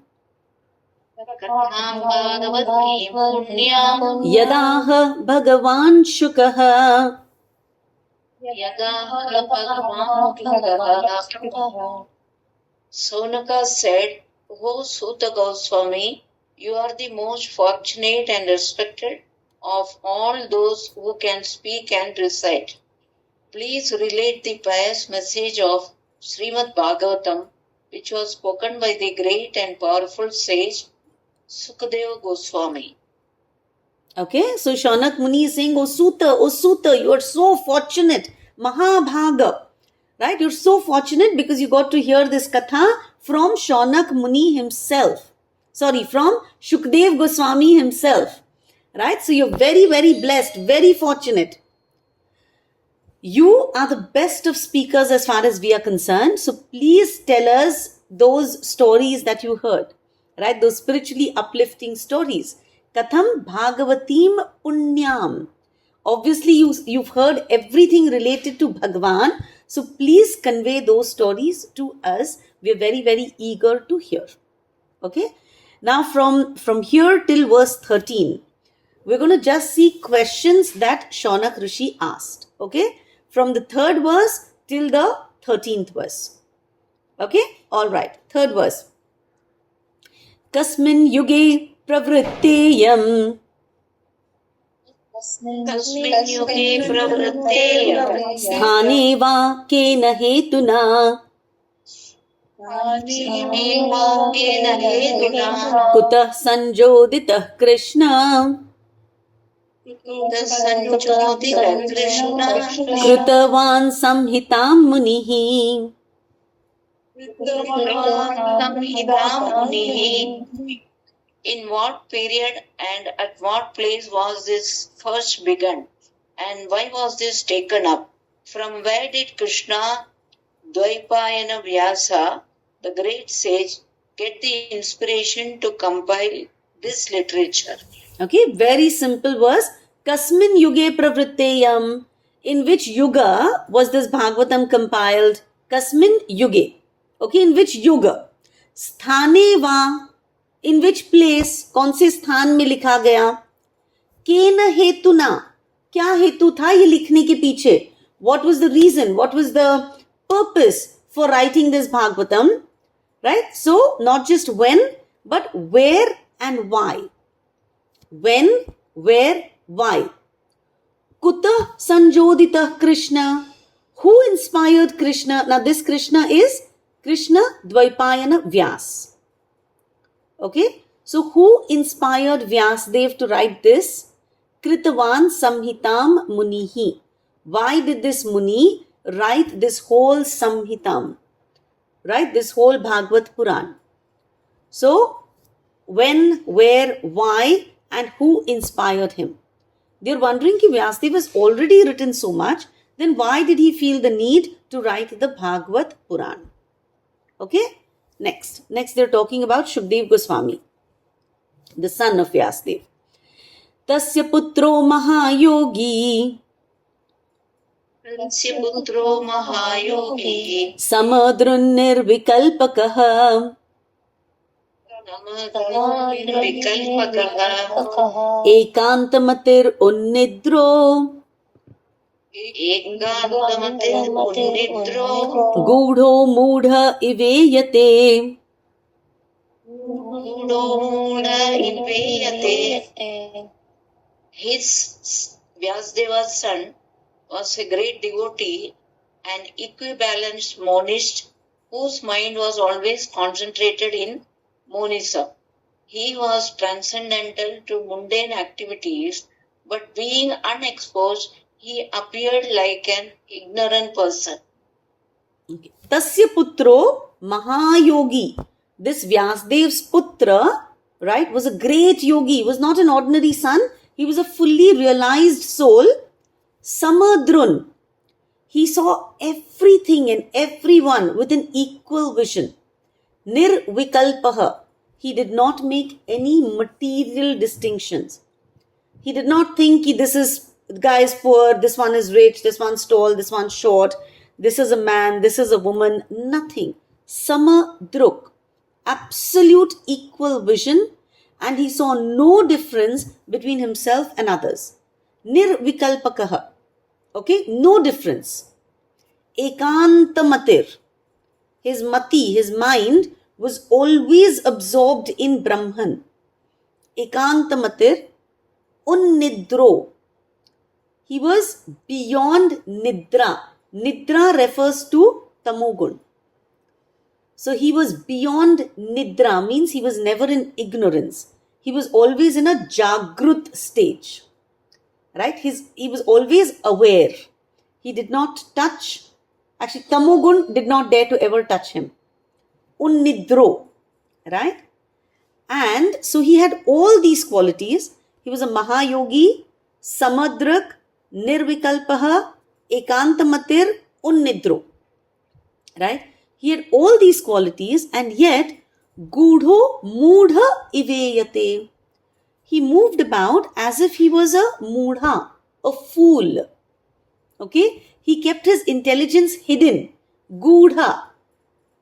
[SPEAKER 1] Yadaha Bhagavan Shukaha
[SPEAKER 4] Sonaka said, O Suta Goswami, you are the most fortunate and respected of all those who can speak and recite. Please relate the pious message of Srimad Bhagavatam, which was spoken by the great and powerful sage Sukadeva Goswami.
[SPEAKER 1] Okay, so Shaunak Muni is saying, O Suta, you are so fortunate. Mahabhaga. Right? You're so fortunate because you got to hear this katha from Shaunak Muni himself. From Shukdev Goswami himself. Right? So you're very, very blessed, very fortunate. You are the best of speakers as far as we are concerned. So please tell us those stories that you heard. Right? Those spiritually uplifting stories. Katham Bhagavatim Punyam. Obviously, you've heard everything related to Bhagwan. So please convey those stories to us. We're very, very eager to hear. Okay? Now from here till verse 13, we're going to just see questions that Shaunak Rishi asked. Okay? From the 3rd verse till the 13th verse. Okay? Alright. 3rd verse. Kasmin yuge pravritteyam
[SPEAKER 4] तस्मिन् युगे प्रवृत्ते
[SPEAKER 1] स्थाने वा केन हेतुना
[SPEAKER 4] केन हेतुना
[SPEAKER 1] कुतः संजोदितः कृष्ण
[SPEAKER 4] संचोदितः कृष्ण
[SPEAKER 1] कृतवान् संहितां मुनिः
[SPEAKER 4] संहितां मुनिः. In what period and at what place was this first begun, and why was this taken up? From where did Krishna Dvaipayana Vyasa, the great sage, get the inspiration to compile this literature?
[SPEAKER 1] Okay, very simple verse. Kasmin yuge pravritteyam. In which yuga was this Bhagavatam compiled? Kasmin yuge. Okay, in which yuga? Sthane va. In which place? कौन से स्थान में लिखा गया? केन हेतुना. क्या हेतु था ये लिखने के पीछे? What was the reason? What was the purpose for writing this Bhagavatam? Right? So, not just when, but where and why. When, where, why. Kuta sanjodita Krishna. Who inspired Krishna? Now this Krishna is Krishna Dvaipayana Vyas. Okay. So who inspired Vyasdev to write this? Kritavan Samhitam Munihi. Why did this Muni write this whole Samhitam? Right? This whole Bhagavad Puran. So when, where, why, and who inspired him? They're wondering if Vyasdev has already written so much, then why did he feel the need to write the Bhagavad Puran? Okay, next they're talking about Shukdev Goswami, the son of Vyasdev. Tasya putro mahayogi
[SPEAKER 4] तस्य पुत्रो महायोगी
[SPEAKER 1] samadrun nirvikalpakah
[SPEAKER 4] विकल्पकः
[SPEAKER 1] ekantamtir unnidro
[SPEAKER 4] एकान्तमतिर्निद्रो
[SPEAKER 1] gudho mudha iveyate.
[SPEAKER 4] गूढो मूढ इन्वेयते. His Vyasadeva's son was a great devotee, an equibalanced monist whose mind was always concentrated in monism. He was transcendental to mundane activities, but being unexposed, he appeared like an ignorant person.
[SPEAKER 1] Okay. Tasya putro mahayogi. This Vyasdev's putra, right, was a great yogi. He was not an ordinary son. He was a fully realized soul. Samadrun. He saw everything and everyone with an equal vision. Nirvikalpaha. He did not make any material distinctions. He did not think this guy is poor, this one is rich, this one's tall, this one's short, this is a man, this is a woman. Nothing. Samadruk. Absolute equal vision, and he saw no difference between himself and others. Nirvikalpakaha. Okay, no difference. Ekantamatir. His mati, his mind, was always absorbed in Brahman. Ekantamatir unnidro. He was beyond nidra. Nidra refers to tamogun. So he was beyond nidra, means he was never in ignorance. He was always in a jagrut stage. Right? He was always aware. He did not touch. Actually, tamogun did not dare to ever touch him. Unnidro. Right? And so he had all these qualities. He was a Mahayogi, Samadrak, Nirvikalpaha, Ekantamatir, Unnidro. Right? He had all these qualities, and yet Gudho Mudha Iveyate. He moved about as if he was a Mudha, a fool. Okay? He kept his intelligence hidden. Gudha.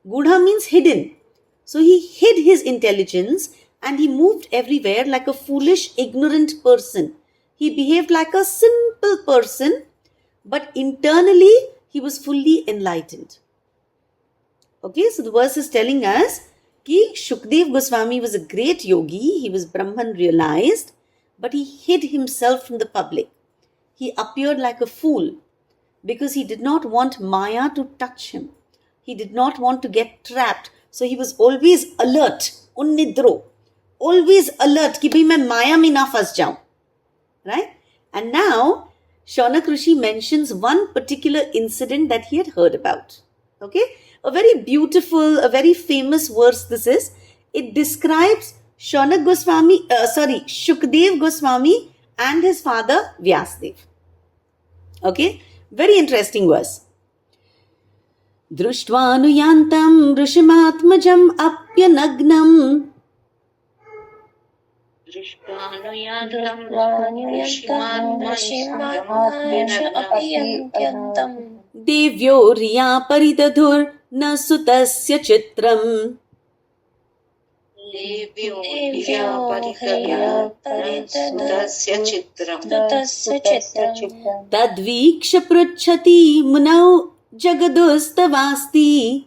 [SPEAKER 1] Gudha means hidden. So he hid his intelligence and he moved everywhere like a foolish, ignorant person. He behaved like a simple person, but internally he was fully enlightened. Okay, so the verse is telling us that Shukdev Goswami was a great yogi. He was Brahman realized, but he hid himself from the public. He appeared like a fool because he did not want Maya to touch him. He did not want to get trapped. So he was always alert, unnidro, always alert कि भाई मैं माया में ना फंस जाऊं. Right? And now Shaunak Rishi mentions one particular incident that he had heard about. Okay? A very beautiful, a very famous verse this is. It describes Shukdev Goswami and his father Vyasdev. Okay? Very interesting verse. Društvanuyantam Rishimatmajam apyanagnam Devyo riya paridadhur na sutasya chitram. Tadviksha pruchhati munau jagadustavasti.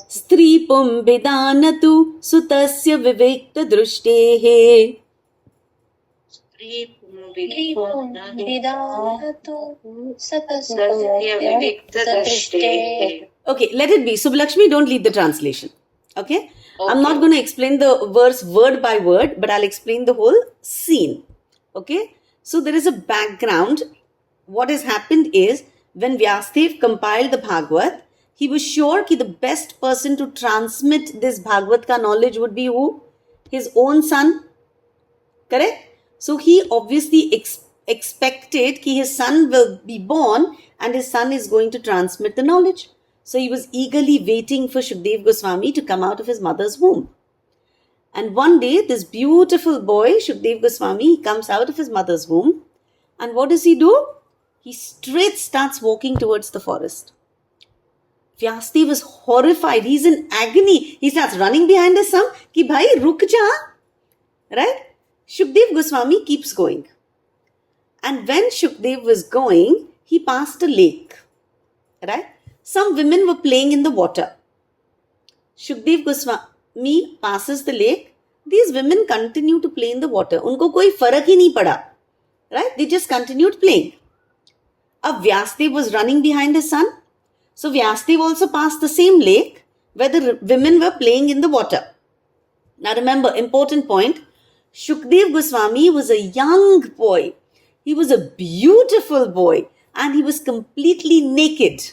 [SPEAKER 1] Stripum vedanatu sutasya vivekta drustehe. Okay, let it be. Subbalakshmi, don't lead the translation. Okay? I'm not going to explain the verse word by word, but I'll explain the whole scene. Okay? So there is a background. What has happened is, when Vyasdev compiled the Bhagavad, he was sure that the best person to transmit this Bhagavad ka knowledge would be who? His own son. Correct? So he obviously expected that his son will be born and his son is going to transmit the knowledge. So he was eagerly waiting for Shukdev Goswami to come out of his mother's womb. And one day, this beautiful boy, Shukdev Goswami, he comes out of his mother's womb. And what does he do? He straight starts walking towards the forest. Vyasdev was horrified. He's in agony. He starts running behind his son. Ki bhai, ruk ja. Right? Shukdev Goswami keeps going. And when Shukdev was going, he passed a lake. Right? Some women were playing in the water. Shukdev Goswami passes the lake. These women continue to play in the water. Unko koi farak hi nahi pada. Right? They just continued playing. Vyasdev was running behind his son. So Vyasdev also passed the same lake where the women were playing in the water. Now remember, important point. Shukdev Goswami was a young boy. He was a beautiful boy and he was completely naked.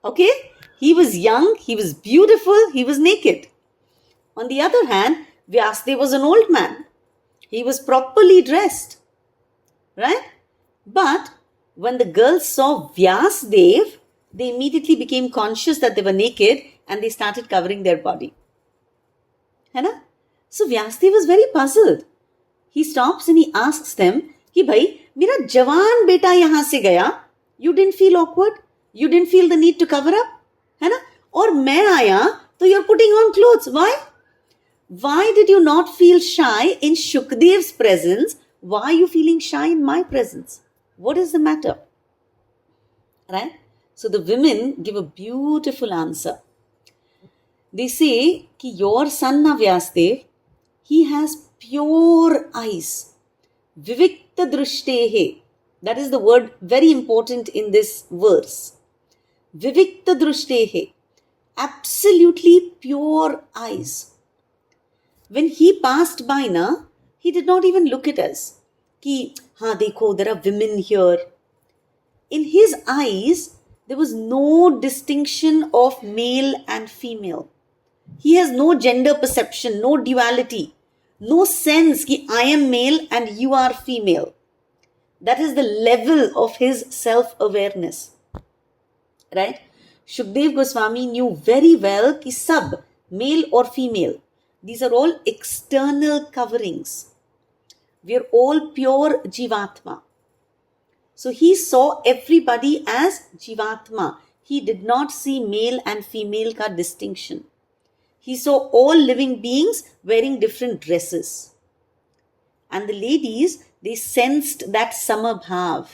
[SPEAKER 1] Okay? He was young, he was beautiful, he was naked. On the other hand, Vyasdev was an old man. He was properly dressed. Right? But when the girls saw Vyasdev, they immediately became conscious that they were naked and they started covering their body. है ना? So Vyasdev was very puzzled. He stops and he asks them, कि भाई मेरा जवान बेटा यहाँ से गया, you didn't feel awkward? You didn't feel the need to cover up? है ना? और मैं आया, तो you're putting on clothes. Why? Why did you not feel shy in Shukdev's presence? Why are you feeling shy in my presence? What is the matter? Right? So the women give a beautiful answer. They say कि your son Vyasdev, he has pure eyes. Vivikta drustehe. That is the word very important in this verse. Vivikta drustehe. Absolutely pure eyes. When he passed by na, he did not even look at us. Ki, haan dekho, there are women here. In his eyes, there was no distinction of male and female. He has no gender perception, no duality, no sense that I am male and you are female. That is the level of his self-awareness. Right? Shukdev Goswami knew very well that sab, male or female, these are all external coverings. We are all pure Jivatma. So he saw everybody as Jivatma. He did not see male and female ka distinction. He saw all living beings wearing different dresses. And the ladies, they sensed that samabhav.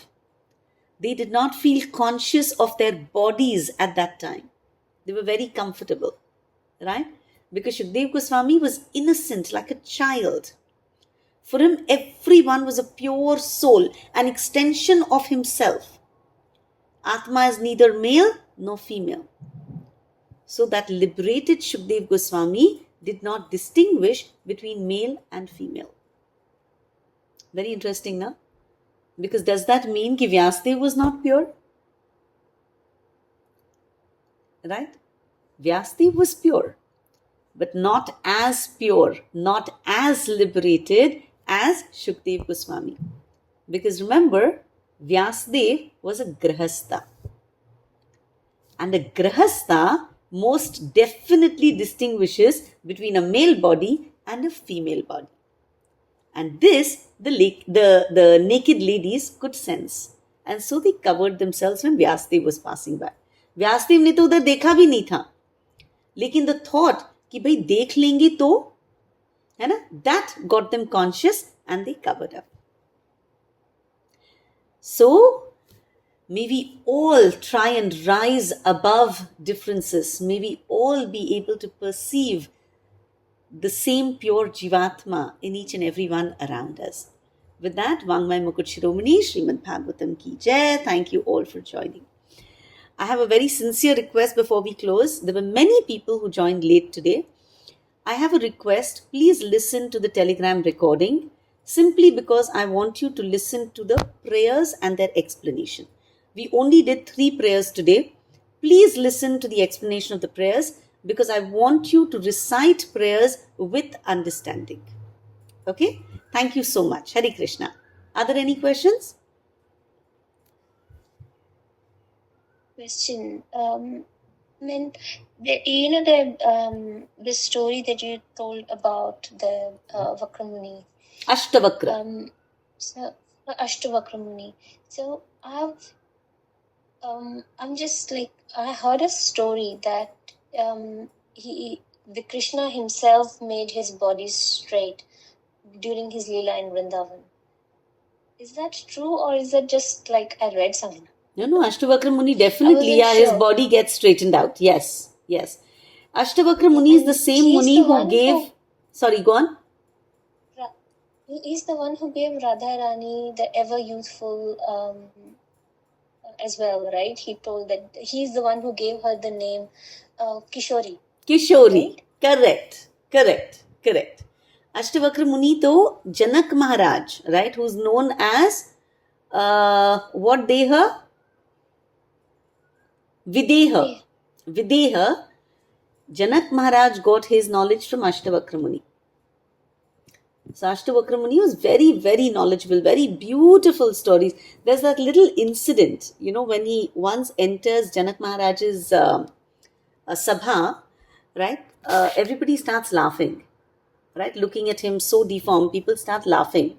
[SPEAKER 1] They did not feel conscious of their bodies at that time. They were very comfortable, right? Because Shukdev Goswami was innocent, like a child. For him, everyone was a pure soul, an extension of himself. Atma is neither male nor female. So that liberated Shukdev Goswami did not distinguish between male and female. Very interesting, na? Because does that mean that Vyasdev was not pure? Right? Vyasdev was pure, but not as pure, not as liberated as Shukdev Goswami. Because remember, Vyasdev was a Grahastha. And a Grahastha most definitely distinguishes between a male body and a female body. And this, the naked ladies could sense. And so they covered themselves when Vyasdev was passing by. Vyasdev ने तो उधर देखा भी नहीं था. लेकिन the thought कि भाई देख लेंगे तो, है ना, that got them conscious and they covered up. So, may we all try and rise above differences. May we all be able to perceive the same pure Jivatma in each and every one around us. With that, Vangmay Mukut Shiromani, Srimad Bhagavatam Ki Jai. Thank you all for joining. I have a very sincere request before we close. There were many people who joined late today. I have a request. Please listen to the Telegram recording simply because I want you to listen to the prayers and their explanation. We only did 3 prayers today. Please listen to the explanation of the prayers because I want you to recite prayers with understanding. Okay? Thank you so much. Hare Krishna. Are there any questions?
[SPEAKER 3] Question. The story that you told about the Vakramuni.
[SPEAKER 1] Ashtavakra.
[SPEAKER 3] So Ashtavakramuni. So I'm just like, I heard a story that the Krishna himself made his body straight during his Leela in Vrindavan. Is that true, or is that just like I read something?
[SPEAKER 1] No, Ashtavakra Muni definitely, his body gets straightened out. Yes. Ashtavakra Muni is the same Muni who gave... Sorry, go on.
[SPEAKER 3] He's the one who gave Radharani the ever youthful as well, right? He told that he's the one who gave her the name Kishori.
[SPEAKER 1] Kishori. Right? Correct. Ashtavakra Muni to Janak Maharaj, right? Who's known as what Deha? Videha. Janak Maharaj got his knowledge from Ashtavakra Muni. So Ashtavakra Muni was very, very knowledgeable, very beautiful stories. There's that little incident, when he once enters Janak Maharaj's sabha, right? Everybody starts laughing, right? Looking at him so deformed, people start laughing.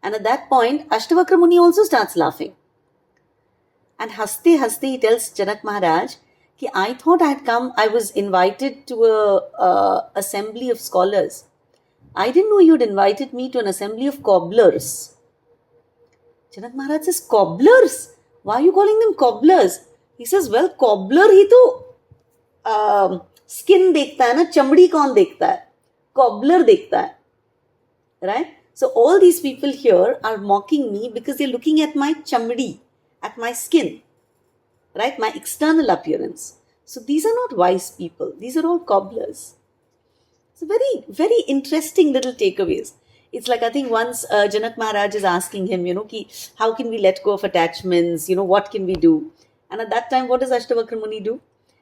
[SPEAKER 1] And at that point, Ashtavakra Muni also starts laughing. And haste, he tells Janak Maharaj, I thought I was invited to a assembly of scholars. I didn't know you'd invited me to an assembly of cobblers. Janak Maharaj says, cobblers? Why are you calling them cobblers? He says, well, cobbler hi to skin dekhta hai na, chamdi kaun dekhta hai? Cobbler dekhta hai. Right? So all these people here are mocking me because they're looking at my chamdi, at my skin, right? My external appearance. So these are not wise people. These are all cobblers. So very, very interesting little takeaways. It's like, I think once Janak Maharaj is asking him, how can we let go of attachments? What can we do? And at that time, what does Ashtavakra Muni do?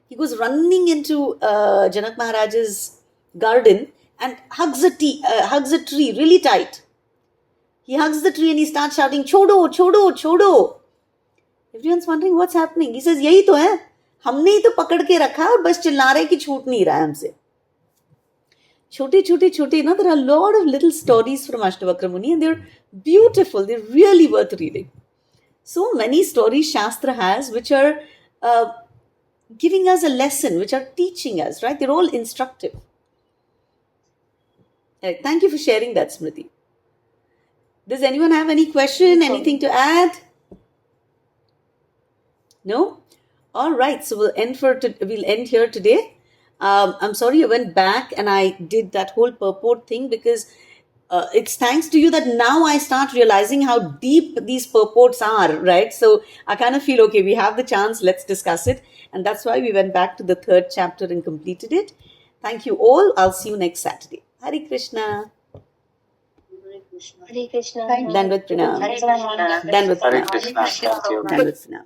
[SPEAKER 1] He goes running into Janak Maharaj's garden and hugs a tree really tight. He hugs the tree and he starts shouting, Chodo, Chodo, Chodo. Everyone's wondering what's happening. He says, yahi to hai. हमने ही तो पकड़ के रखा और बस चिल्ला रहे कि छूट नहीं रहा है हमसे. छोटे, there are a lot of little stories from Ashtavakra Muni and they're beautiful. They're really worth reading. So many stories Shastra has which are giving us a lesson, which are teaching us, right? They're all instructive. Right. Thank you for sharing that, Smriti. Does anyone have any question, anything to add? No? All right, so we'll end here today. I'm sorry I went back and I did that whole purport thing because it's thanks to you that now I start realizing how deep these purports are, right? So I kind of feel, okay, we have the chance, let's discuss it. And that's why we went back to the 3rd chapter and completed it. Thank you all. I'll see you next Saturday. Hare Krishna.
[SPEAKER 3] Hare Krishna.
[SPEAKER 2] Thank you.
[SPEAKER 1] Dandavat Pranam.
[SPEAKER 4] Hare Krishna.
[SPEAKER 1] Dandavat
[SPEAKER 5] Hare
[SPEAKER 1] Pranam.
[SPEAKER 5] Krishna. Thank you.
[SPEAKER 1] Dandavat Pranam.